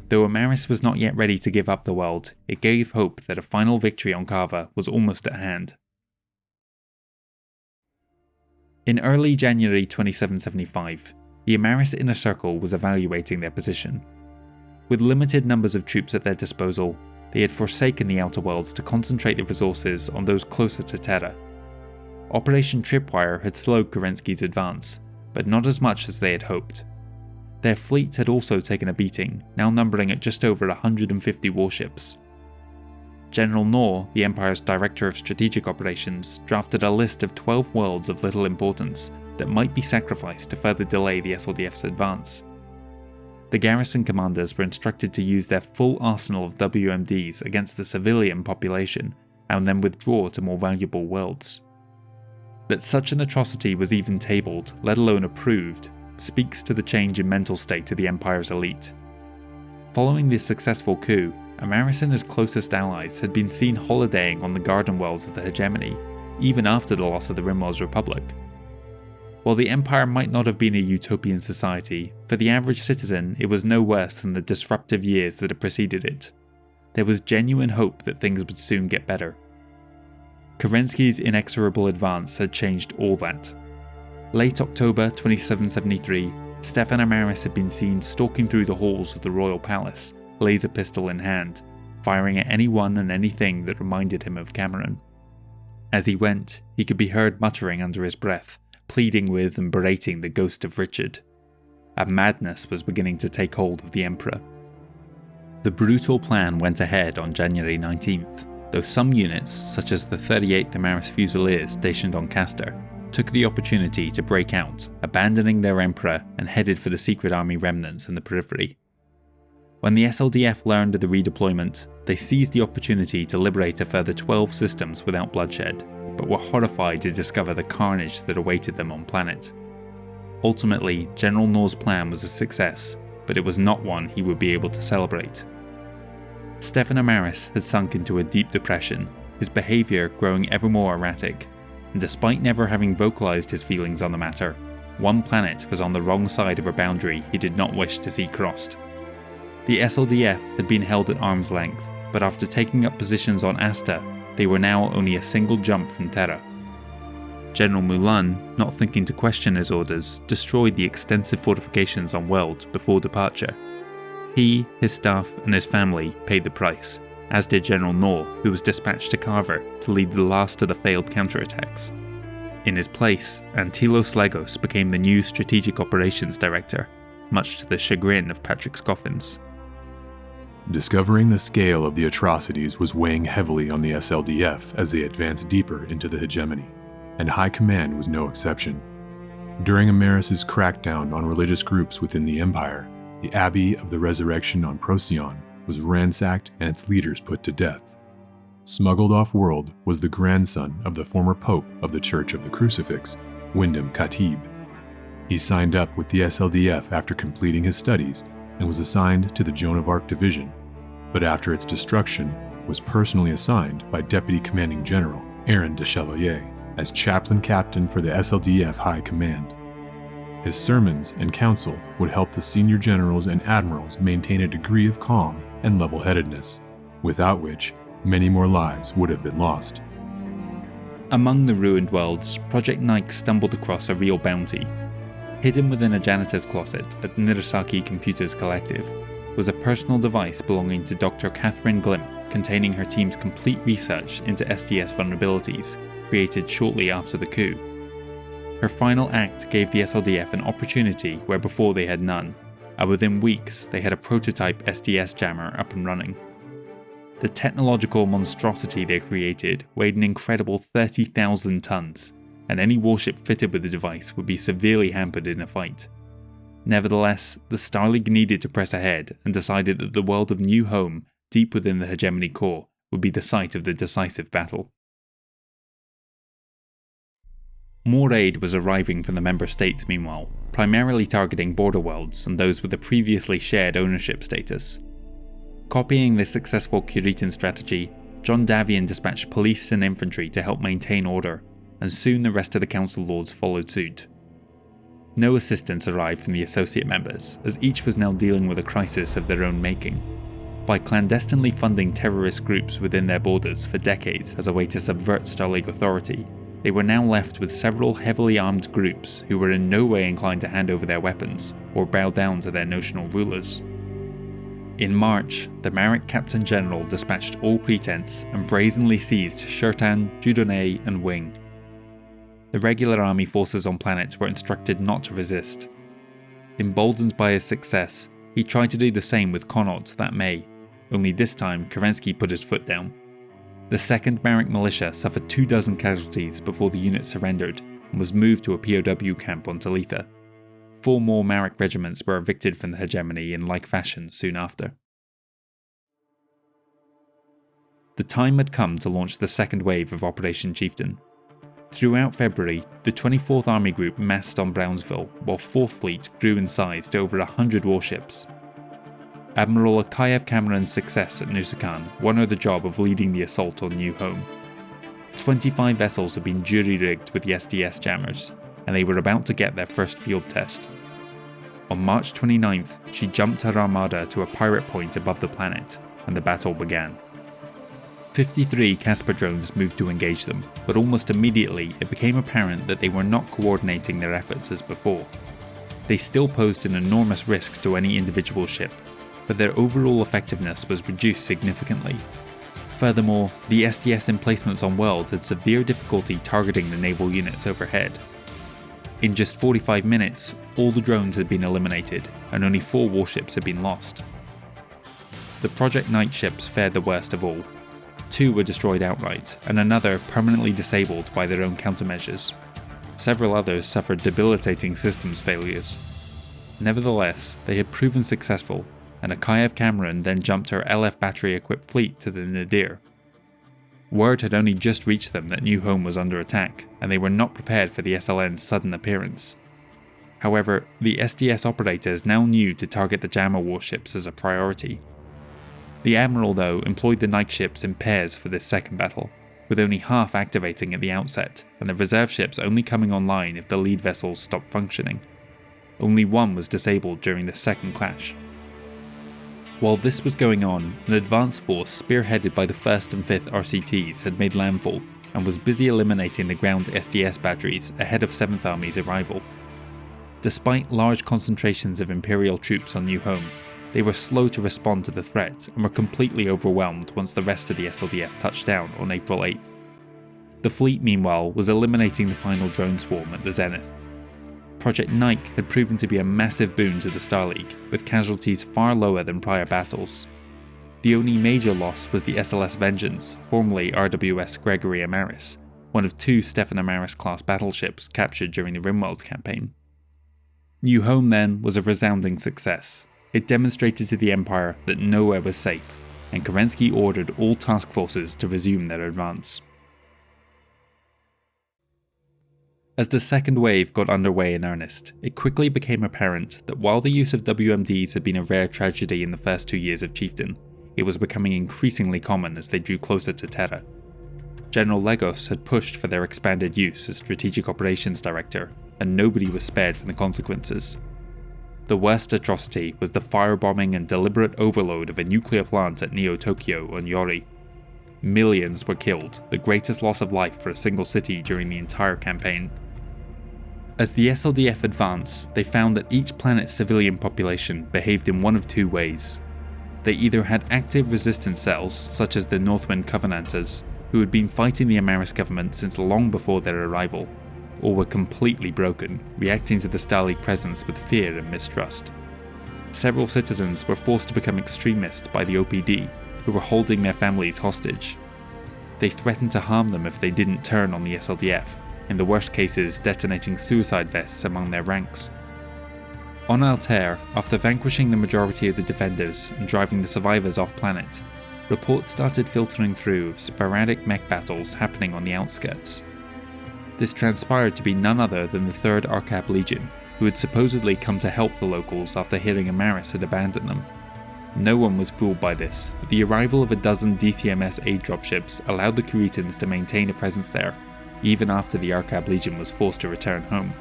Though Amaris was not yet ready to give up the world, it gave hope that a final victory on Carver was almost at hand. In early January 2775, the Amaris Inner Circle was evaluating their position. With limited numbers of troops at their disposal, they had forsaken the Outer Worlds to concentrate their resources on those closer to Terra. Operation TRIPWIRE had slowed Kerensky's advance, but not as much as they had hoped. Their fleet had also taken a beating, now numbering at just over 150 warships. General Knorr, the Empire's Director of Strategic Operations, drafted a list of 12 worlds of little importance that might be sacrificed to further delay the SLDF's advance. The garrison commanders were instructed to use their full arsenal of WMDs against the civilian population and then withdraw to more valuable worlds. That such an atrocity was even tabled, let alone approved, speaks to the change in mental state of the Empire's elite. Following this successful coup, Amaris and his closest allies had been seen holidaying on the garden worlds of the Hegemony, even after the loss of the Rimworld's Republic. While the Empire might not have been a utopian society, for the average citizen it was no worse than the disruptive years that had preceded it. There was genuine hope that things would soon get better. Kerensky's inexorable advance had changed all that. Late October 2773, Stefan Amaris had been seen stalking through the halls of the royal palace, laser pistol in hand, firing at anyone and anything that reminded him of Cameron. As he went, he could be heard muttering under his breath, pleading with and berating the ghost of Richard. A madness was beginning to take hold of the Emperor. The brutal plan went ahead on January 19th, though some units, such as the 38th Amaris Fusiliers stationed on Castor, took the opportunity to break out, abandoning their Emperor and headed for the secret army remnants in the Periphery. When the SLDF learned of the redeployment, they seized the opportunity to liberate a further 12 systems without bloodshed, but were horrified to discover the carnage that awaited them on planet. Ultimately, General Knorr's plan was a success, but it was not one he would be able to celebrate. Stefan Amaris had sunk into a deep depression, his behaviour growing ever more erratic, and despite never having vocalised his feelings on the matter, one planet was on the wrong side of a boundary he did not wish to see crossed. The SLDF had been held at arm's length, but after taking up positions on Asta, they were now only a single jump from Terra. General Mulan, not thinking to question his orders, destroyed the extensive fortifications on Weld before departure. He, his staff, and his family paid the price, as did General Knorr, who was dispatched to Carver to lead the last of the failed counterattacks. In his place, Antilos Lagos became the new Strategic Operations Director, much to the chagrin of Patrick Scoffins. Discovering the scale of the atrocities was weighing heavily on the SLDF as they advanced deeper into the Hegemony, and High Command was no exception. During Amaris' crackdown on religious groups within the Empire, the Abbey of the Resurrection on Procyon was ransacked and its leaders put to death. Smuggled off-world was the grandson of the former Pope of the Church of the Crucifix, Wyndham Khatib. He signed up with the SLDF after completing his studies and was assigned to the Joan of Arc Division, but after its destruction was personally assigned by Deputy Commanding General Aaron de Chevalier as chaplain captain for the SLDF High Command. His sermons and counsel would help the senior generals and admirals maintain a degree of calm and level-headedness, without which many more lives would have been lost. Among the ruined worlds, Project Nike stumbled across a real bounty. Hidden within a janitor's closet at Nirasaki Computers Collective was a personal device belonging to Dr. Catherine Glimp, containing her team's complete research into SDS vulnerabilities, created shortly after the coup. Her final act gave the SLDF an opportunity where before they had none, and within weeks they had a prototype SDS jammer up and running. The technological monstrosity they created weighed an incredible 30,000 tons, and any warship fitted with the device would be severely hampered in a fight. Nevertheless, the Star League needed to press ahead and decided that the world of New Home, deep within the Hegemony core, would be the site of the decisive battle. More aid was arriving from the member states meanwhile, primarily targeting border worlds and those with a previously shared ownership status. Copying the successful Kuritan strategy, John Davion dispatched police and infantry to help maintain order, and soon the rest of the Council Lords followed suit. No assistance arrived from the associate members, as each was now dealing with a crisis of their own making. By clandestinely funding terrorist groups within their borders for decades as a way to subvert Star League authority, they were now left with several heavily armed groups who were in no way inclined to hand over their weapons or bow down to their notional rulers. In March, the Marik Captain General dispatched all pretense and brazenly seized CHIEFTAIN, Judonay, and Wing. The regular army forces on planet were instructed not to resist. Emboldened by his success, he tried to do the same with Connaught that May, only this time Kerensky put his foot down. The 2nd Marik Militia suffered 24 casualties before the unit surrendered and was moved to a POW camp on Talitha. 4 more Marik regiments were evicted from the Hegemony in like fashion soon after. The time had come to launch the second wave of Operation Chieftain. Throughout February, the 24th Army Group massed on Brownsville, while 4th Fleet grew in size to over 100 warships. Admiral Akayev Cameron's success at Nusakan won her the job of leading the assault on New Home. 25 vessels had been jury-rigged with the SDS jammers, and they were about to get their first field test. On March 29th, she jumped her armada to a pirate point above the planet, and the battle began. 53 Casper drones moved to engage them, but almost immediately it became apparent that they were not coordinating their efforts as before. They still posed an enormous risk to any individual ship, but their overall effectiveness was reduced significantly. Furthermore, the SDS emplacements on World had severe difficulty targeting the naval units overhead. In just 45 minutes, all the drones had been eliminated, and only 4 warships had been lost. The Project Knight ships fared the worst of all. 2 were destroyed outright, and another permanently disabled by their own countermeasures. Several others suffered debilitating systems failures. Nevertheless, they had proven successful, and Akayev Cameron then jumped her LF battery-equipped fleet to the nadir. Word had only just reached them that New Home was under attack, and they were not prepared for the SLN's sudden appearance. However, the SDS operators now knew to target the jammer warships as a priority. The Admiral, though, employed the Nike ships in pairs for this second battle, with only half activating at the outset, and the reserve ships only coming online if the lead vessels stopped functioning. Only 1 was disabled during the second clash. While this was going on, an advance force spearheaded by the 1st and 5th RCTs had made landfall and was busy eliminating the ground SDS batteries ahead of 7th Army's arrival. Despite large concentrations of Imperial troops on New Home, they were slow to respond to the threat and were completely overwhelmed once the rest of the SLDF touched down on April 8th. The fleet, meanwhile, was eliminating the final drone swarm at the zenith. Project Nike had proven to be a massive boon to the Star League, with casualties far lower than prior battles. The only major loss was the SLS Vengeance, formerly RWS Gregory Amaris, one of 2 Stefan Amaris-class battleships captured during the Rimworld campaign. New Home, then, was a resounding success. It demonstrated to the Empire that nowhere was safe, and Kerensky ordered all task forces to resume their advance. As the second wave got underway in earnest, it quickly became apparent that while the use of WMDs had been a rare tragedy in the first 2 years of Chieftain, it was becoming increasingly common as they drew closer to Terra. General Legos had pushed for their expanded use as Strategic Operations Director, and nobody was spared from the consequences. The worst atrocity was the firebombing and deliberate overload of a nuclear plant at Neo-Tokyo on Yori. Millions were killed, the greatest loss of life for a single city during the entire campaign. As the SLDF advanced, they found that each planet's civilian population behaved in one of 2 ways. They either had active resistance cells, such as the Northwind Covenanters, who had been fighting the Amaris government since long before their arrival, or were completely broken, reacting to the Star League presence with fear and mistrust. Several citizens were forced to become extremists by the OPD, who were holding their families hostage. They threatened to harm them if they didn't turn on the SLDF, in the worst cases detonating suicide vests among their ranks. On Altair, after vanquishing the majority of the defenders and driving the survivors off planet, reports started filtering through of sporadic mech battles happening on the outskirts. This transpired to be none other than the 3rd Arcab Legion, who had supposedly come to help the locals after hearing Amaris had abandoned them. No one was fooled by this, but the arrival of a dozen DCMS aid dropships allowed the Kuritans to maintain a presence there, even after the Arcab Legion was forced to return home.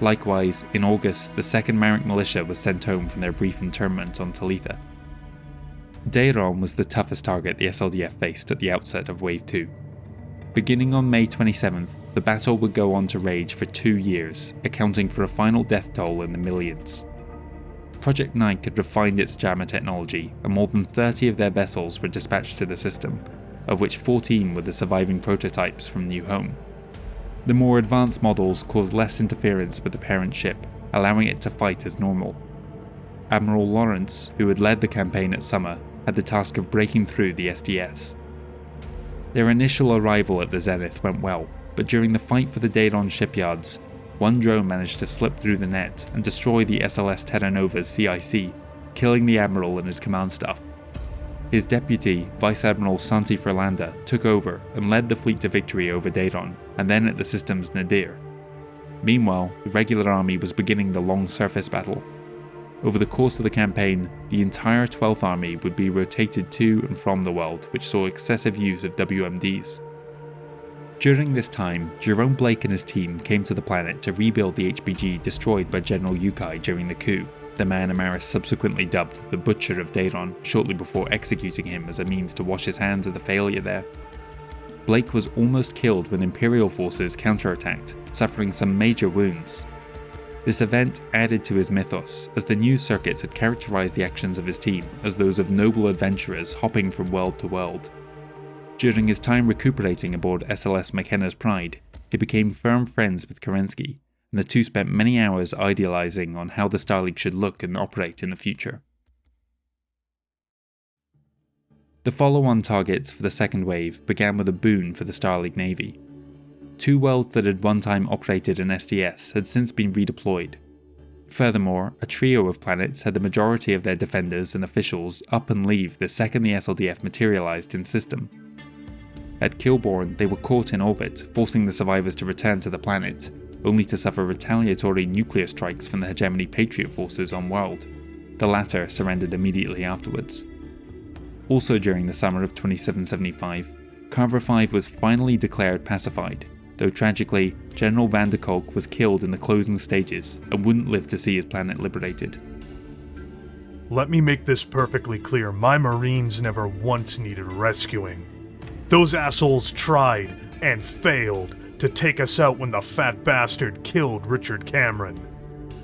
Likewise, in August, the 2nd Marik Militia was sent home from their brief internment on Talitha. Davion was the toughest target the SLDF faced at the outset of Wave 2. Beginning on May 27th, the battle would go on to rage for 2 years, accounting for a final death toll in the millions. Project Nike had refined its jammer technology, and more than 30 of their vessels were dispatched to the system, of which 14 were the surviving prototypes from New Home. The more advanced models caused less interference with the parent ship, allowing it to fight as normal. Admiral Lawrence, who had led the campaign at Summer, had the task of breaking through the SDS. Their initial arrival at the Zenith went well, but during the fight for the Davion shipyards, one drone managed to slip through the net and destroy the SLS Terra Nova's CIC, killing the Admiral and his command staff. His deputy, Vice Admiral Santi Frelanda, took over and led the fleet to victory over Davion, and then at the system's nadir. Meanwhile, the regular army was beginning the long surface battle. Over the course of the campaign, the entire 12th Army would be rotated to and from the world, which saw excessive use of WMDs. During this time, Jerome Blake and his team came to the planet to rebuild the HBG destroyed by General Yukai during the coup, the man Amaris subsequently dubbed the Butcher of Davion shortly before executing him as a means to wash his hands of the failure there. Blake was almost killed when Imperial forces counterattacked, suffering some major wounds. This event added to his mythos, as the news circuits had characterized the actions of his team as those of noble adventurers hopping from world to world. During his time recuperating aboard SLS McKenna's Pride, he became firm friends with Kerensky, and the two spent many hours idealizing on how the Star League should look and operate in the future. The follow-on targets for the second wave began with a boon for the Star League Navy. Two worlds that had one time operated an SDS had since been redeployed. Furthermore, a trio of planets had the majority of their defenders and officials up and leave the second the SLDF materialized in system. At Kilborn, they were caught in orbit, forcing the survivors to return to the planet, only to suffer retaliatory nuclear strikes from the Hegemony Patriot forces on world. The latter surrendered immediately afterwards. Also during the summer of 2775, Carver 5 was finally declared pacified, though tragically, General Van der Kolk was killed in the closing stages and wouldn't live to see his planet liberated. Let me make this perfectly clear, my Marines never once needed rescuing. Those assholes tried, and failed, to take us out when the fat bastard killed Richard Cameron.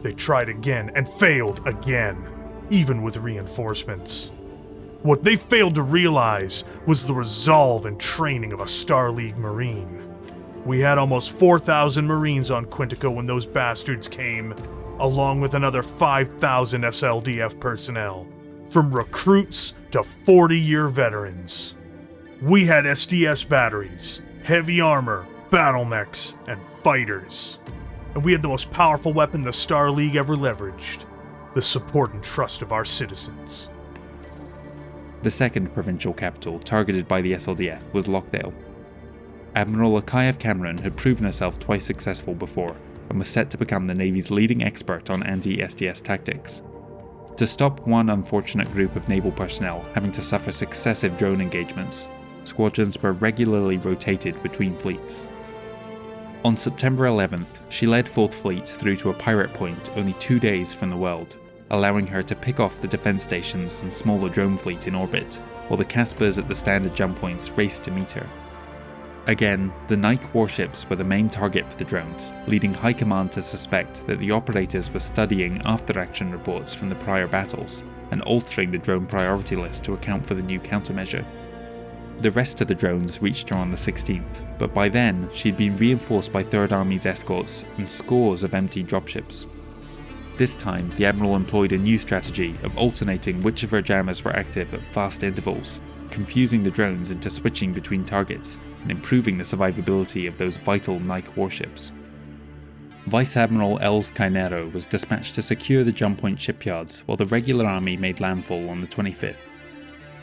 They tried again, and failed again, even with reinforcements. What they failed to realize was the resolve and training of a Star League Marine. We had almost 4,000 Marines on Quintico when those bastards came, along with another 5,000 SLDF personnel, from recruits to 40-year veterans. We had SDS batteries, heavy armor, BattleMechs, and fighters. And we had the most powerful weapon the Star League ever leveraged, the support and trust of our citizens. The second provincial capital targeted by the SLDF was Lockdale. Admiral Akayev Cameron had proven herself twice successful before, and was set to become the Navy's leading expert on anti-SDS tactics. To stop one unfortunate group of naval personnel having to suffer successive drone engagements, squadrons were regularly rotated between fleets. On September 11th, she led 4th Fleet through to a pirate point only 2 days from the world, allowing her to pick off the defense stations and smaller drone fleet in orbit, while the Caspers at the standard jump points raced to meet her. Again, the Nike warships were the main target for the drones, leading High Command to suspect that the operators were studying after-action reports from the prior battles, and altering the drone priority list to account for the new countermeasure. The rest of the drones reached her on the 16th, but by then she'd been reinforced by 3rd Army's escorts and scores of empty dropships. This time, the Admiral employed a new strategy of alternating which of her jammers were active at fast intervals, confusing the drones into switching between targets, and improving the survivability of those vital Nike warships. Vice Admiral Els Cainero was dispatched to secure the jump point shipyards while the regular army made landfall on the 25th.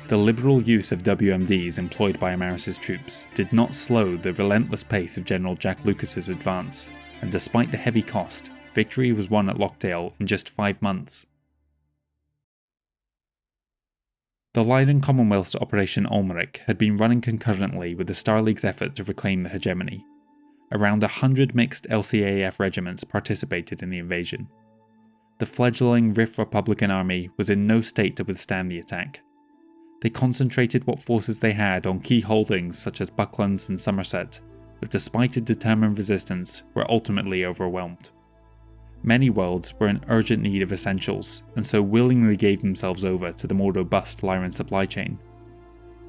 The liberal use of WMDs employed by Amaris's troops did not slow the relentless pace of General Jack Lucas's advance, and despite the heavy cost, victory was won at Lockdale in just 5 months. The Lyran Commonwealth's Operation Ulmeric had been running concurrently with the Star League's effort to reclaim the hegemony. Around 100 mixed LCAF regiments participated in the invasion. The fledgling Rif Republican army was in no state to withstand the attack. They concentrated what forces they had on key holdings such as Bucklands and Somerset, but despite a determined resistance, were ultimately overwhelmed. Many worlds were in urgent need of essentials, and so willingly gave themselves over to the more robust Lyran supply chain.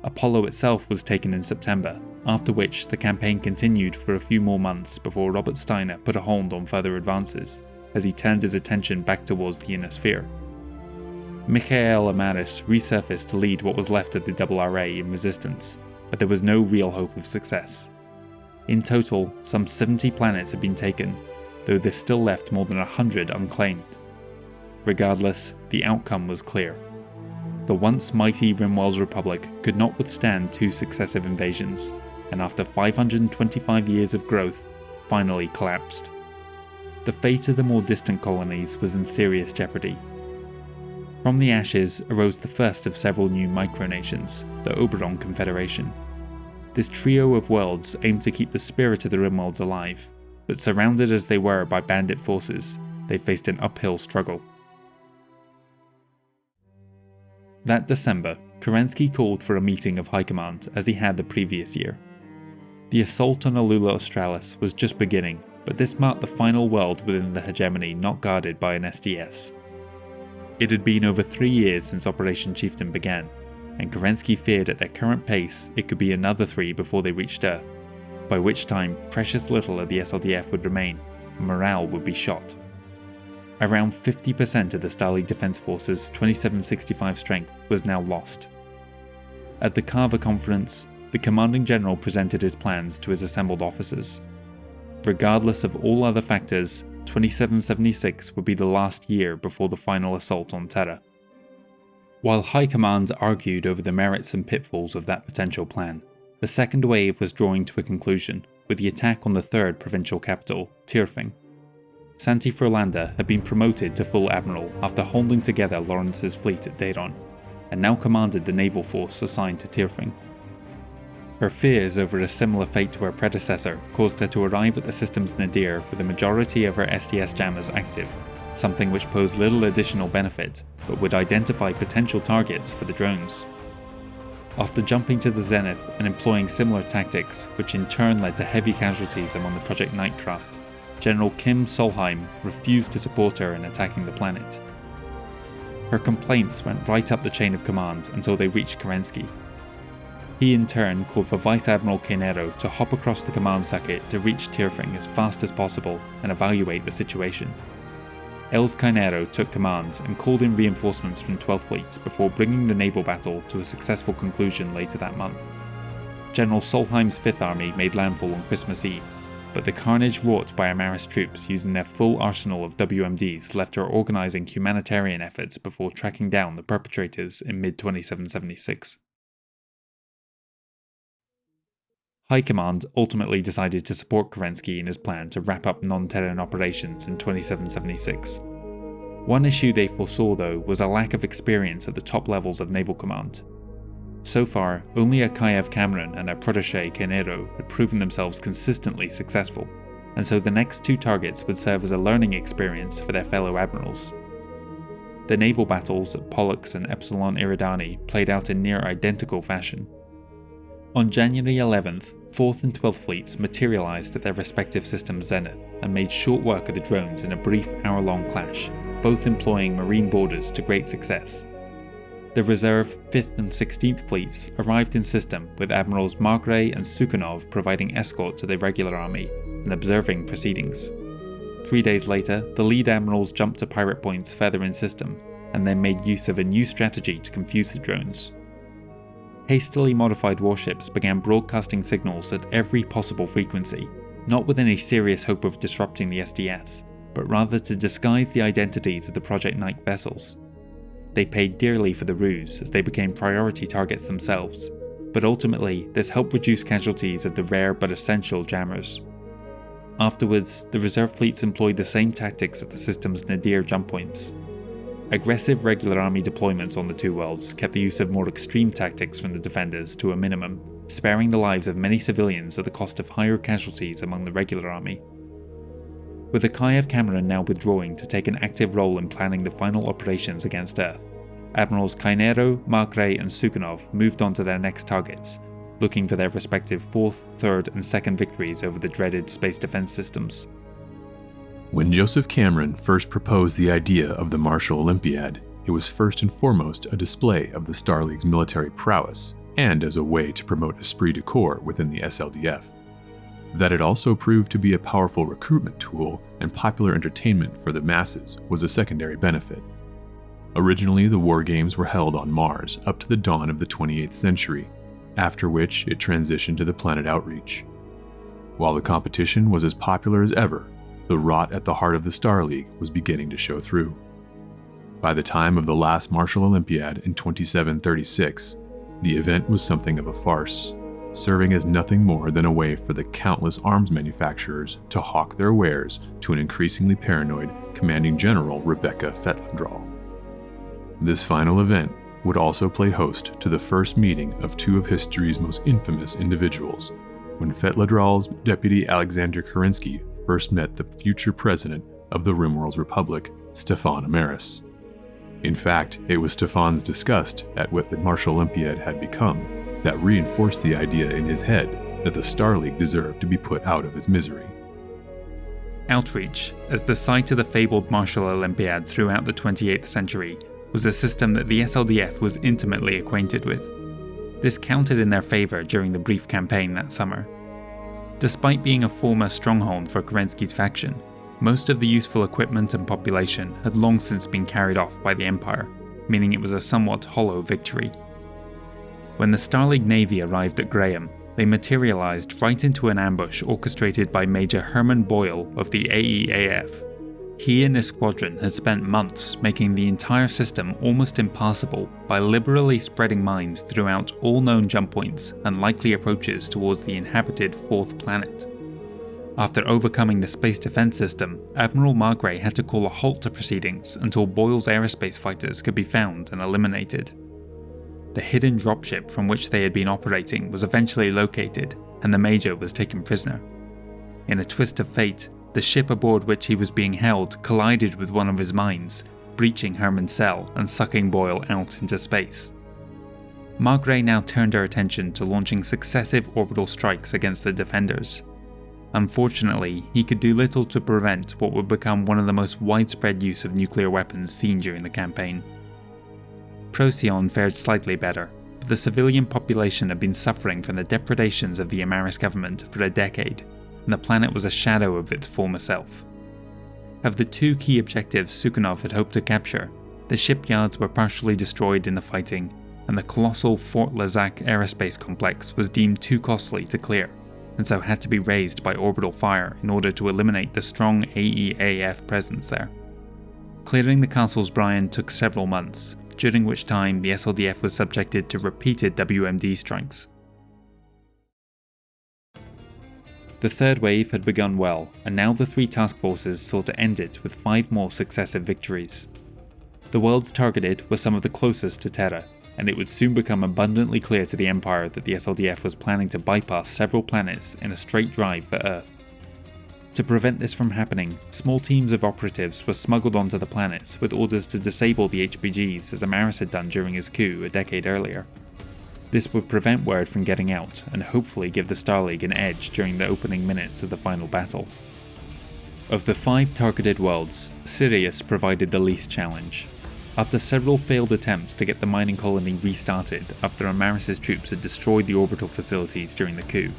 Apollo itself was taken in September, after which the campaign continued for a few more months before Robert Steiner put a hold on further advances, as he turned his attention back towards the Inner Sphere. Michael Amaris resurfaced to lead what was left of the RRA in resistance, but there was no real hope of success. In total, some 70 planets had been taken, though there still left more than 100 unclaimed. Regardless, the outcome was clear. The once mighty Rimworld's Republic could not withstand 2 successive invasions, and after 525 years of growth, finally collapsed. The fate of the more distant colonies was in serious jeopardy. From the ashes arose the first of several new micronations, the Oberon Confederation. This trio of worlds aimed to keep the spirit of the Rimworlds alive, but surrounded as they were by bandit forces, they faced an uphill struggle. That December, Kerensky called for a meeting of High Command as he had the previous year. The assault on Alula Australis was just beginning, but this marked the final world within the hegemony not guarded by an SDS. It had been over 3 years since Operation Chieftain began, and Kerensky feared at their current pace it could be another 3 before they reached Earth, by which time precious little of the SLDF would remain, and morale would be shot. Around 50% of the Stali Defense Force's 2765 strength was now lost. At the Carver Conference, the Commanding General presented his plans to his assembled officers. Regardless of all other factors, 2776 would be the last year before the final assault on Terra. While High Command argued over the merits and pitfalls of that potential plan, the second wave was drawing to a conclusion with the attack on the third provincial capital, Tirfing. Santi Frolander had been promoted to full admiral after holding together Lawrence's fleet at Davion, and now commanded the naval force assigned to Tirfing. Her fears over a similar fate to her predecessor caused her to arrive at the system's nadir with the majority of her SDS jammers active, something which posed little additional benefit, but would identify potential targets for the drones. After jumping to the zenith and employing similar tactics, which in turn led to heavy casualties among the Project Nightcraft, General Kim Solheim refused to support her in attacking the planet. Her complaints went right up the chain of command until they reached Kerensky. He in turn called for Vice Admiral Canero to hop across the command circuit to reach Tirfing as fast as possible and evaluate the situation. Els Canero took command and called in reinforcements from 12th Fleet before bringing the naval battle to a successful conclusion later that month. General Solheim's 5th Army made landfall on Christmas Eve, but the carnage wrought by Amaris troops using their full arsenal of WMDs left her organising humanitarian efforts before tracking down the perpetrators in mid-2776. High Command ultimately decided to support Kerensky in his plan to wrap up non-Terran operations in 2776. One issue they foresaw though was a lack of experience at the top levels of naval command. So far, only Akayev Cameron and her protégé Canero had proven themselves consistently successful, and so the next 2 targets would serve as a learning experience for their fellow admirals. The naval battles at Pollux and Epsilon Eridani played out in near identical fashion. On January 11th, 4th and 12th Fleets materialised at their respective systems' zenith and made short work of the drones in a brief hour-long clash, both employing marine boarders to great success. The reserve 5th and 16th Fleets arrived in system with Admirals Margrave and Sukhanov providing escort to the regular army and observing proceedings. 3 days later, the lead admirals jumped to pirate points further in system and then made use of a new strategy to confuse the drones. Hastily modified warships began broadcasting signals at every possible frequency, not with any serious hope of disrupting the SDS, but rather to disguise the identities of the Project Night vessels. They paid dearly for the ruse as they became priority targets themselves, but ultimately this helped reduce casualties of the rare but essential jammers. Afterwards, the reserve fleets employed the same tactics at the system's nadir jump points. Aggressive regular army deployments on the 2 worlds kept the use of more extreme tactics from the defenders to a minimum, sparing the lives of many civilians at the cost of higher casualties among the regular army. With Akayev Cameron now withdrawing to take an active role in planning the final operations against Earth, Admirals Canero, Margrave and Sukhanov moved on to their next targets, looking for their respective 4th, 3rd and 2nd victories over the dreaded space defense systems. When Joseph Cameron first proposed the idea of the Martial Olympiad, it was first and foremost a display of the Star League's military prowess and as a way to promote esprit de corps within the SLDF. That it also proved to be a powerful recruitment tool and popular entertainment for the masses was a secondary benefit. Originally, the war games were held on Mars up to the dawn of the 28th century, after which it transitioned to the planet outreach. While the competition was as popular as ever, the rot at the heart of the Star League was beginning to show through. By the time of the last Martial Olympiad in 2736, the event was something of a farce, serving as nothing more than a way for the countless arms manufacturers to hawk their wares to an increasingly paranoid Commanding General Rebecca Fetlandral. This final event would also play host to the first meeting of two of history's most infamous individuals, when Fetlandral's deputy Alexander Kerensky first met the future president of the Rimworld's Republic, Stefan Amaris. In fact, it was Stefan's disgust at what the Martial Olympiad had become that reinforced the idea in his head that the Star League deserved to be put out of its misery. Outreach, as the site of the fabled Martial Olympiad throughout the 28th century, was a system that the SLDF was intimately acquainted with. This counted in their favour during the brief campaign that summer. Despite being a former stronghold for Kerensky's faction, most of the useful equipment and population had long since been carried off by the Empire, meaning it was a somewhat hollow victory. When the Star League Navy arrived at Graham, they materialised right into an ambush orchestrated by Major Herman Boyle of the AEAF. He and his squadron had spent months making the entire system almost impassable by liberally spreading mines throughout all known jump points and likely approaches towards the inhabited fourth planet. After overcoming the space defense system, Admiral Margrave had to call a halt to proceedings until Boyle's aerospace fighters could be found and eliminated. The hidden dropship from which they had been operating was eventually located, and the Major was taken prisoner. In a twist of fate, the ship aboard which he was being held collided with one of his mines, breaching Herman's cell and sucking Boyle out into space. Margrave now turned her attention to launching successive orbital strikes against the defenders. Unfortunately, he could do little to prevent what would become one of the most widespread use of nuclear weapons seen during the campaign. Procyon fared slightly better, but the civilian population had been suffering from the depredations of the Amaris government for a decade, and the planet was a shadow of its former self. Of the two key objectives Sukhanov had hoped to capture, the shipyards were partially destroyed in the fighting, and the colossal Fort Lazak aerospace complex was deemed too costly to clear, and so had to be razed by orbital fire in order to eliminate the strong AEAF presence there. Clearing the castle's brine took several months, during which time the SLDF was subjected to repeated WMD strikes. The third wave had begun well, and now the three task forces sought to end it with 5 more successive victories. The worlds targeted were some of the closest to Terra, and it would soon become abundantly clear to the Empire that the SLDF was planning to bypass several planets in a straight drive for Earth. To prevent this from happening, small teams of operatives were smuggled onto the planets with orders to disable the HPGs as Amaris had done during his coup a decade earlier. This would prevent word from getting out and hopefully give the Star League an edge during the opening minutes of the final battle. Of the 5 targeted worlds, Sirius provided the least challenge. After several failed attempts to get the mining colony restarted after Amaris' troops had destroyed the orbital facilities during the coup,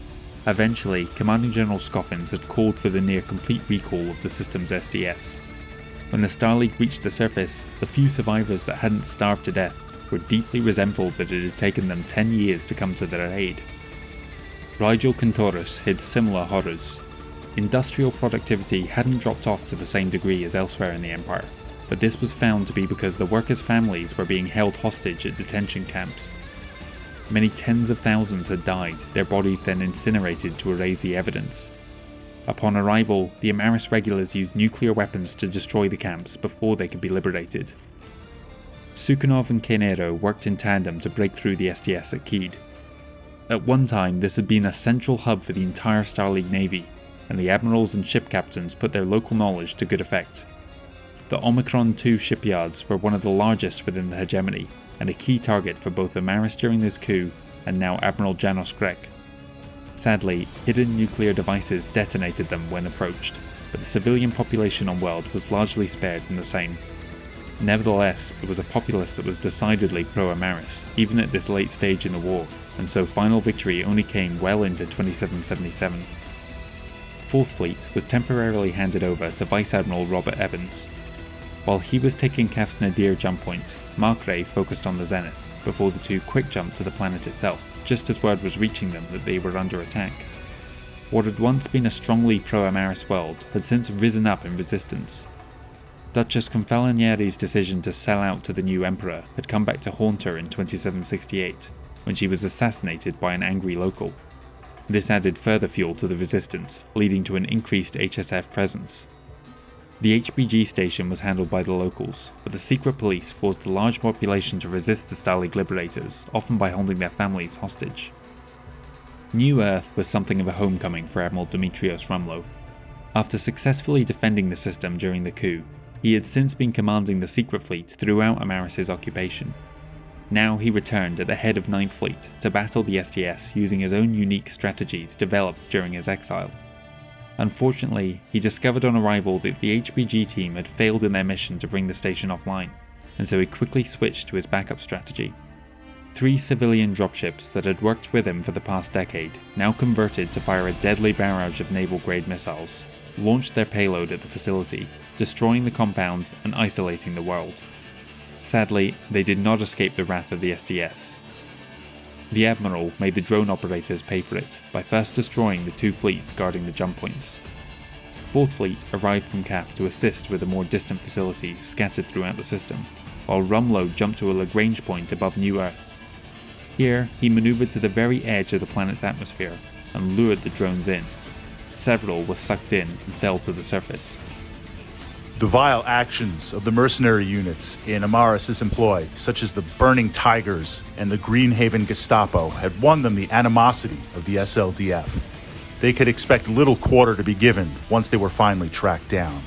eventually Commanding General Scoffins had called for the near-complete recall of the system's SDS. When the Star League reached the surface, the few survivors that hadn't starved to death were deeply resentful that it had taken them 10 years to come to their aid. Rigel Cantorus hid similar horrors. Industrial productivity hadn't dropped off to the same degree as elsewhere in the Empire, but this was found to be because the workers' families were being held hostage at detention camps. Many tens of thousands had died, their bodies then incinerated to erase the evidence. Upon arrival, the Amaris regulars used nuclear weapons to destroy the camps before they could be liberated. Sukhanov and Cainero worked in tandem to break through the SDS at Keed. At one time, this had been a central hub for the entire Star League Navy, and the admirals and ship captains put their local knowledge to good effect. The Omicron II shipyards were one of the largest within the Hegemony, and a key target for both Amaris during this coup and now Admiral Janos Grek. Sadly, hidden nuclear devices detonated them when approached, but the civilian population on World was largely spared from the same. Nevertheless, it was a populace that was decidedly pro-Amaris, even at this late stage in the war, and so final victory only came well into 2777. 4th Fleet was temporarily handed over to Vice Admiral Robert Evans. While he was taking CAF's Nadir jump point, Mark focused on the Zenith, before the two quick jumped to the planet itself, just as word was reaching them that they were under attack. What had once been a strongly pro-Amaris world had since risen up in resistance. Duchess Confalonieri's decision to sell out to the new emperor had come back to haunt her in 2768, when she was assassinated by an angry local. This added further fuel to the resistance, leading to an increased HSF presence. The HBG station was handled by the locals, but the secret police forced the large population to resist the Stalag liberators, often by holding their families hostage. New Earth was something of a homecoming for Admiral Demetrios Rumlow. After successfully defending the system during the coup, he had since been commanding the secret fleet throughout Amaris' occupation. Now he returned at the head of 9th Fleet to battle the STS using his own unique strategies developed during his exile. Unfortunately, he discovered on arrival that the HBG team had failed in their mission to bring the station offline, and so he quickly switched to his backup strategy. 3 civilian dropships that had worked with him for the past decade, now converted to fire a deadly barrage of naval-grade missiles, launched their payload at the facility, destroying the compound and isolating the world. Sadly, they did not escape the wrath of the SDS. The Admiral made the drone operators pay for it by first destroying the 2 fleets guarding the jump points. 4th Fleet arrived from CAF to assist with the more distant facilities scattered throughout the system, while Rumlow jumped to a Lagrange point above New Earth. Here, he maneuvered to the very edge of the planet's atmosphere and lured the drones in. Several were sucked in and fell to the surface. The vile actions of the mercenary units in Amaris' employ, such as the Burning Tigers and the Greenhaven Gestapo, had won them the animosity of the SLDF. They could expect little quarter to be given once they were finally tracked down.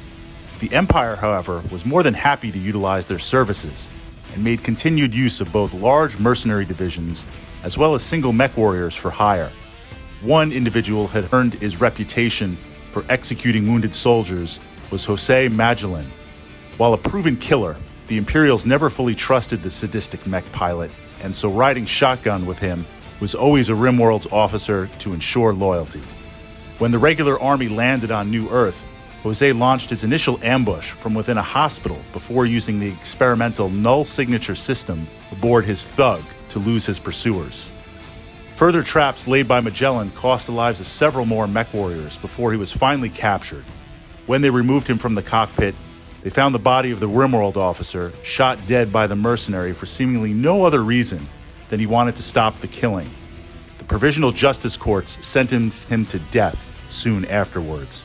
The Empire, however, was more than happy to utilize their services and made continued use of both large mercenary divisions as well as single mech warriors for hire. One individual had earned his reputation for executing wounded soldiers was Jose Magellan. While a proven killer, the Imperials never fully trusted the sadistic mech pilot, and so riding shotgun with him was always a RimWorld's officer to ensure loyalty. When the regular army landed on New Earth, Jose launched his initial ambush from within a hospital before using the experimental null signature system aboard his Thug to lose his pursuers. Further traps laid by Magellan cost the lives of several more mech warriors before he was finally captured. When they removed him from the cockpit, they found the body of the RimWorld officer shot dead by the mercenary for seemingly no other reason than he wanted to stop the killing. The Provisional Justice Courts sentenced him to death soon afterwards.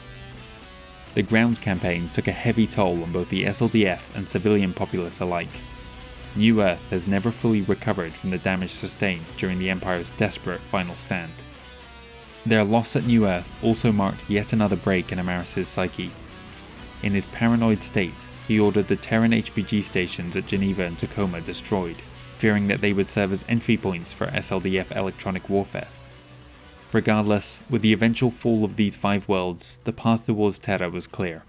The ground campaign took a heavy toll on both the SLDF and civilian populace alike. New Earth has never fully recovered from the damage sustained during the Empire's desperate final stand. Their loss at New Earth also marked yet another break in Amaris' psyche. In his paranoid state, he ordered the Terran HBG stations at Geneva and Tacoma destroyed, fearing that they would serve as entry points for SLDF electronic warfare. Regardless, with the eventual fall of these 5 worlds, the path towards Terra was clear.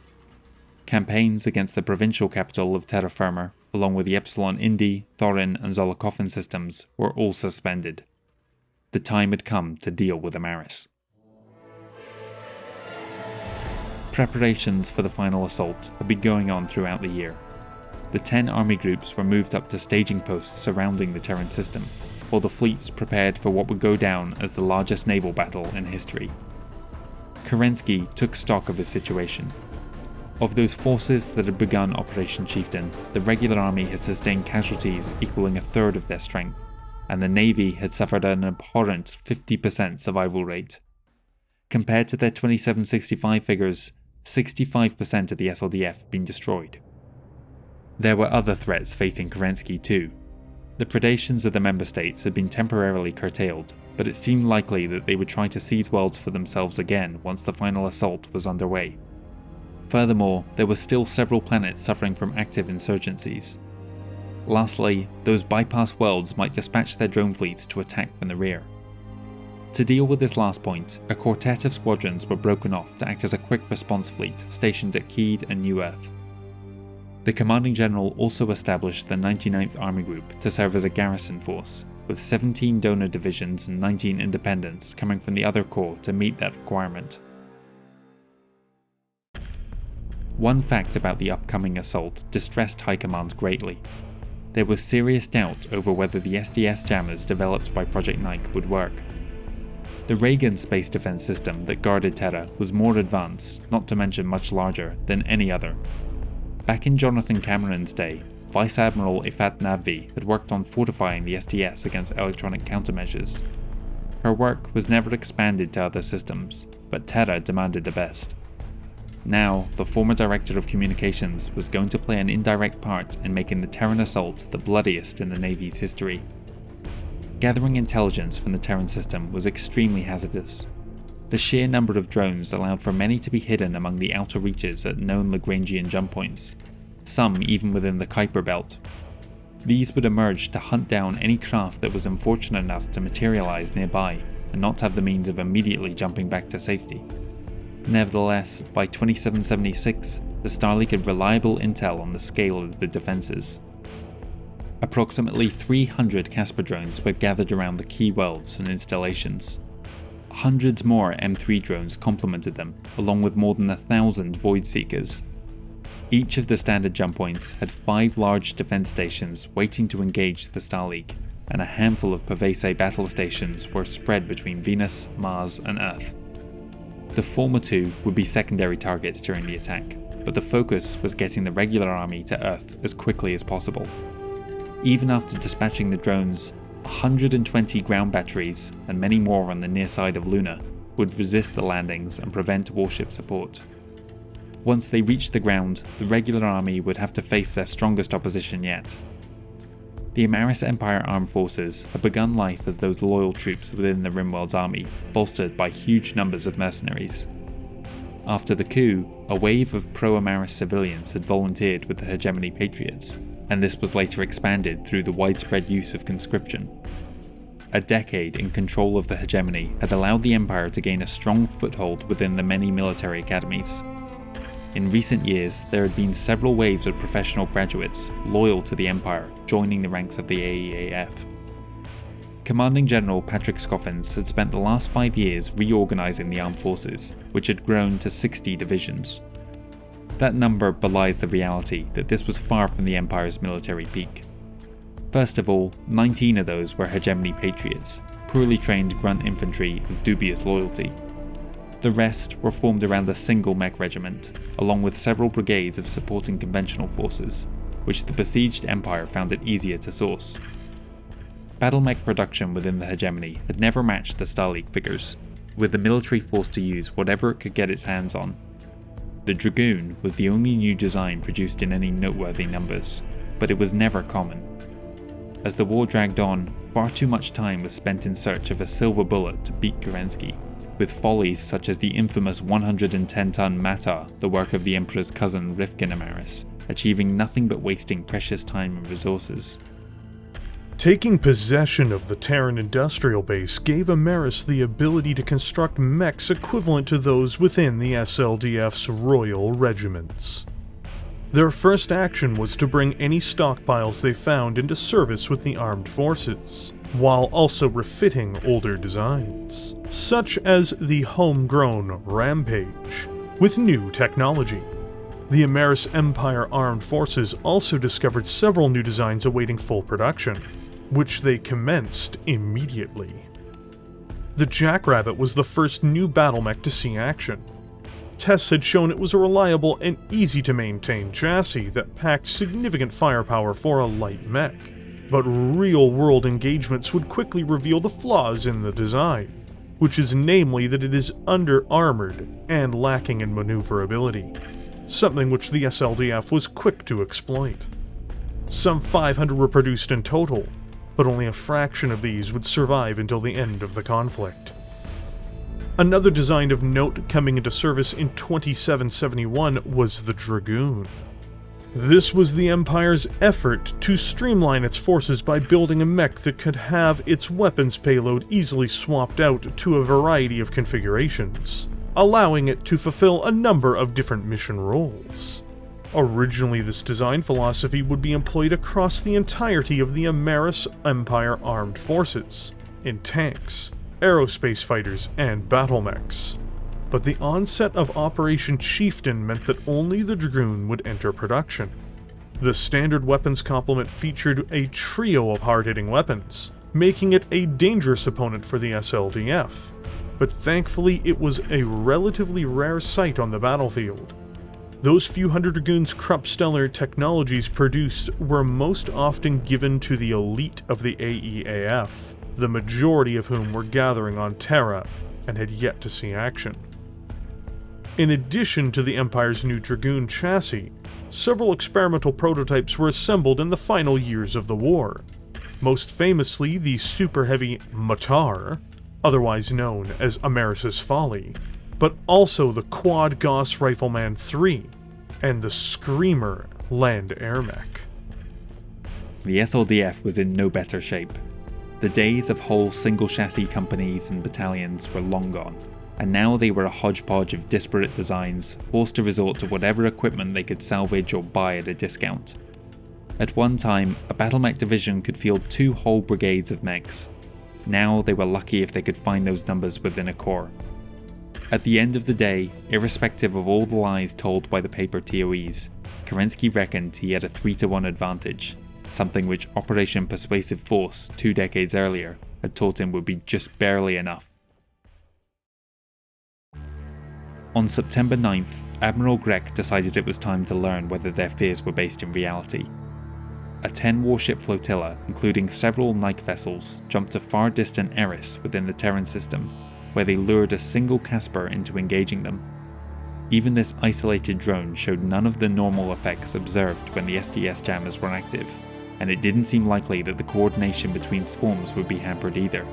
Campaigns against the provincial capital of Terra Firma, along with the Epsilon Indi, Thorin and Zolokothin systems, were all suspended. The time had come to deal with Amaris. Preparations for the final assault had been going on throughout the year. The 10 army groups were moved up to staging posts surrounding the Terran system, while the fleets prepared for what would go down as the largest naval battle in history. Kerensky took stock of his situation. Of those forces that had begun Operation Chieftain, the regular army had sustained casualties equaling 1/3 of their strength, and the Navy had suffered an abhorrent 50% survival rate. Compared to their 2765 figures, 65% of the SLDF had been destroyed. There were other threats facing Kerensky too. The predations of the member states had been temporarily curtailed, but it seemed likely that they would try to seize worlds for themselves again once the final assault was underway. Furthermore, there were still several planets suffering from active insurgencies. Lastly, those bypass worlds might dispatch their drone fleets to attack from the rear. To deal with this last point, a quartet of squadrons were broken off to act as a quick response fleet stationed at Keed and New Earth. The commanding general also established the 99th Army Group to serve as a garrison force, with 17 donor divisions and 19 independents coming from the other corps to meet that requirement. One fact about the upcoming assault distressed High Command greatly. There was serious doubt over whether the SDS jammers developed by Project Nike would work. The Reagan space defense system that guarded Terra was more advanced, not to mention much larger, than any other. Back in Jonathan Cameron's day, Vice Admiral Ifat Navvi had worked on fortifying the SDS against electronic countermeasures. Her work was never expanded to other systems, but Terra demanded the best. Now, the former Director of Communications was going to play an indirect part in making the Terran assault the bloodiest in the Navy's history. Gathering intelligence from the Terran system was extremely hazardous. The sheer number of drones allowed for many to be hidden among the outer reaches at known Lagrangian jump points, some even within the Kuiper belt. These would emerge to hunt down any craft that was unfortunate enough to materialize nearby and not have the means of immediately jumping back to safety. Nevertheless, by 2776, the Starleague had reliable intel on the scale of the defences. Approximately 300 Casper drones were gathered around the key worlds and installations. Hundreds more M3 drones complemented them, along with more than 1,000 Void Seekers. Each of the standard jump points had 5 large defense stations waiting to engage the Starleague, and a handful of Pavese battle stations were spread between Venus, Mars, and Earth. The former two would be secondary targets during the attack, but the focus was getting the regular army to Earth as quickly as possible. Even after dispatching the drones, 120 ground batteries, and many more on the near side of Luna, would resist the landings and prevent warship support. Once they reached the ground, the regular army would have to face their strongest opposition yet. The Amaris Empire armed forces had begun life as those loyal troops within the Rimworld's army, bolstered by huge numbers of mercenaries. After the coup, a wave of pro-Amaris civilians had volunteered with the Hegemony Patriots, and this was later expanded through the widespread use of conscription. A decade in control of the Hegemony had allowed the Empire to gain a strong foothold within the many military academies. In recent years, there had been several waves of professional graduates loyal to the Empire joining the ranks of the AEAF. Commanding General Patrick Scoffins had spent the last 5 years reorganising the armed forces, which had grown to 60 divisions. That number belies the reality that this was far from the Empire's military peak. First of all, 19 of those were Hegemony Patriots, poorly trained grunt infantry of dubious loyalty. The rest were formed around a single mech regiment, along with several brigades of supporting conventional forces, which the besieged Empire found it easier to source. BattleMech production within the Hegemony had never matched the Starleague figures, with the military forced to use whatever it could get its hands on. The Dragoon was the only new design produced in any noteworthy numbers, but it was never common. As the war dragged on, far too much time was spent in search of a silver bullet to beat Kerensky, with follies such as the infamous 110-ton Matar, the work of the Emperor's cousin Rifkin Amaris, achieving nothing but wasting precious time and resources. Taking possession of the Terran industrial base gave Amaris the ability to construct mechs equivalent to those within the SLDF's Royal Regiments. Their first action was to bring any stockpiles they found into service with the armed forces, while also refitting older designs, such as the homegrown Rampage, with new technology. The Amaris Empire Armed Forces also discovered several new designs awaiting full production, which they commenced immediately. The Jackrabbit was the first new BattleMech to see action. Tests had shown it was a reliable and easy-to-maintain chassis that packed significant firepower for a light mech, but real-world engagements would quickly reveal the flaws in the design, which is namely that it is under-armored and lacking in maneuverability, something which the SLDF was quick to exploit. Some 500 were produced in total, but only a fraction of these would survive until the end of the conflict. Another design of note coming into service in 2771 was the Dragoon. This was the Empire's effort to streamline its forces by building a mech that could have its weapons payload easily swapped out to a variety of configurations, allowing it to fulfill a number of different mission roles. Originally, this design philosophy would be employed across the entirety of the Ameris Empire armed forces, in tanks, aerospace fighters, and battlemechs. But the onset of Operation Chieftain meant that only the Dragoon would enter production. The standard weapons complement featured a trio of hard-hitting weapons, making it a dangerous opponent for the SLDF. But thankfully, it was a relatively rare sight on the battlefield. Those few hundred Dragoons Krupp-Stellar technologies produced were most often given to the elite of the AEAF, the majority of whom were gathering on Terra and had yet to see action. In addition to the Empire's new Dragoon chassis, several experimental prototypes were assembled in the final years of the war. Most famously, the super heavy Matar, otherwise known as Ameris' Folly, but also the Quad Gauss Rifleman III, and the Screamer Land Air Mech. The SLDF was in no better shape. The days of whole single chassis companies and battalions were long gone, and now they were a hodgepodge of disparate designs, forced to resort to whatever equipment they could salvage or buy at a discount. At one time, a BattleMech division could field 2 whole brigades of mechs. Now they were lucky if they could find those numbers within a corps. At the end of the day, irrespective of all the lies told by the paper TOEs, Kerensky reckoned he had a 3-to-1 advantage, something which Operation Persuasive Force 2 decades earlier had taught him would be just barely enough. On September 9th, Admiral Grek decided it was time to learn whether their fears were based in reality. A 10-warship flotilla, including several Nike vessels, jumped to far-distant Eris within the Terran system, where they lured a single Casper into engaging them. Even this isolated drone showed none of the normal effects observed when the SDS jammers were active, and it didn't seem likely that the coordination between swarms would be hampered either.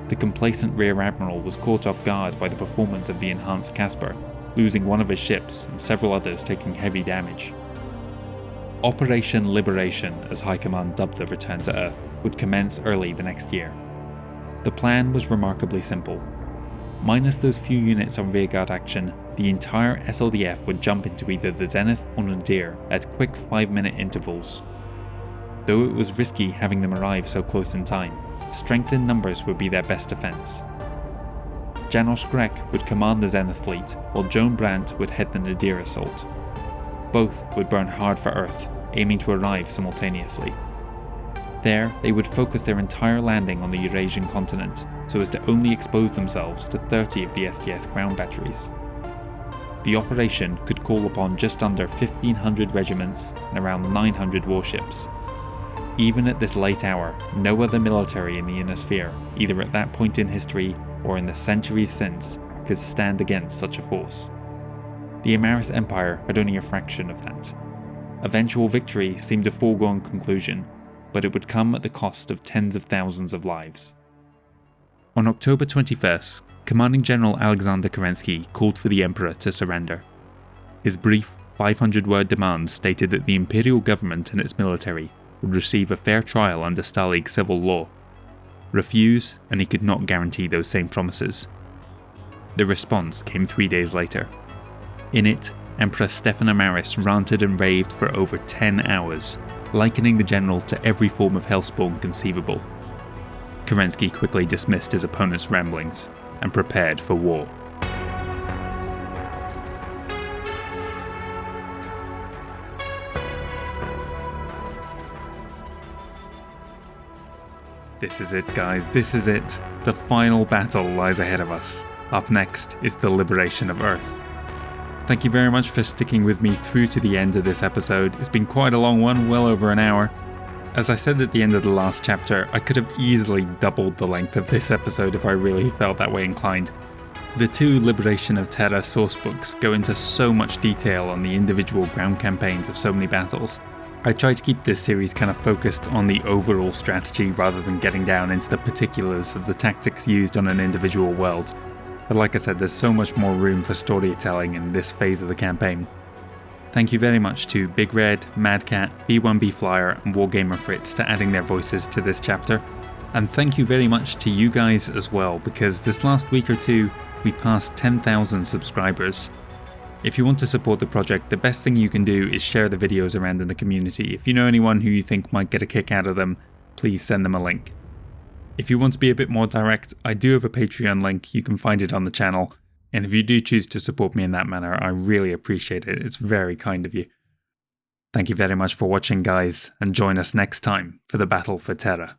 The complacent Rear Admiral was caught off guard by the performance of the enhanced Casper, losing one of his ships and several others taking heavy damage. Operation Liberation, as High Command dubbed the return to Earth, would commence early the next year. The plan was remarkably simple. Minus those few units on rearguard action, the entire SLDF would jump into either the Zenith or Nadir at quick 5-minute intervals. Though it was risky having them arrive so close in time, strength in numbers would be their best defense. Janos Grek would command the Zenith fleet, while Joan Brandt would head the Nadir assault. Both would burn hard for Earth, aiming to arrive simultaneously. There, they would focus their entire landing on the Eurasian continent, so as to only expose themselves to 30 of the SDS ground batteries. The operation could call upon just under 1,500 regiments and around 900 warships. Even at this late hour, no other military in the Inner Sphere, either at that point in history or in the centuries since, could stand against such a force. The Ameris Empire had only a fraction of that. Eventual victory seemed a foregone conclusion, but it would come at the cost of tens of thousands of lives. On October 21st, Commanding General Alexander Kerensky called for the Emperor to surrender. His brief, 500-word demand stated that the imperial government and its military would receive a fair trial under Stalin's civil law. Refuse, and he could not guarantee those same promises. The response came 3 days later. In it, Emperor Stefan Amaris ranted and raved for over 10 hours, likening the general to every form of hellspawn conceivable. Kerensky quickly dismissed his opponent's ramblings and prepared for war. This is it, guys, this is it. The final battle lies ahead of us. Up next is the liberation of Earth. Thank you very much for sticking with me through to the end of this episode. It's been quite a long one, well over an hour. As I said at the end of the last chapter, I could have easily doubled the length of this episode if I really felt that way inclined. The 2 Liberation of Terra sourcebooks go into so much detail on the individual ground campaigns of so many battles. I try to keep this series kind of focused on the overall strategy rather than getting down into the particulars of the tactics used on an individual world. But like I said, there's so much more room for storytelling in this phase of the campaign. Thank you very much to Big Red, Madcat, B1B Flyer, and Wargamer Fritz for adding their voices to this chapter. And thank you very much to you guys as well, because this last week or two, we passed 10,000 subscribers. If you want to support the project, the best thing you can do is share the videos around in the community. If you know anyone who you think might get a kick out of them, please send them a link. If you want to be a bit more direct, I do have a Patreon link, you can find it on the channel. And if you do choose to support me in that manner, I really appreciate it. It's very kind of you. Thank you very much for watching, guys, and join us next time for the battle for Terra.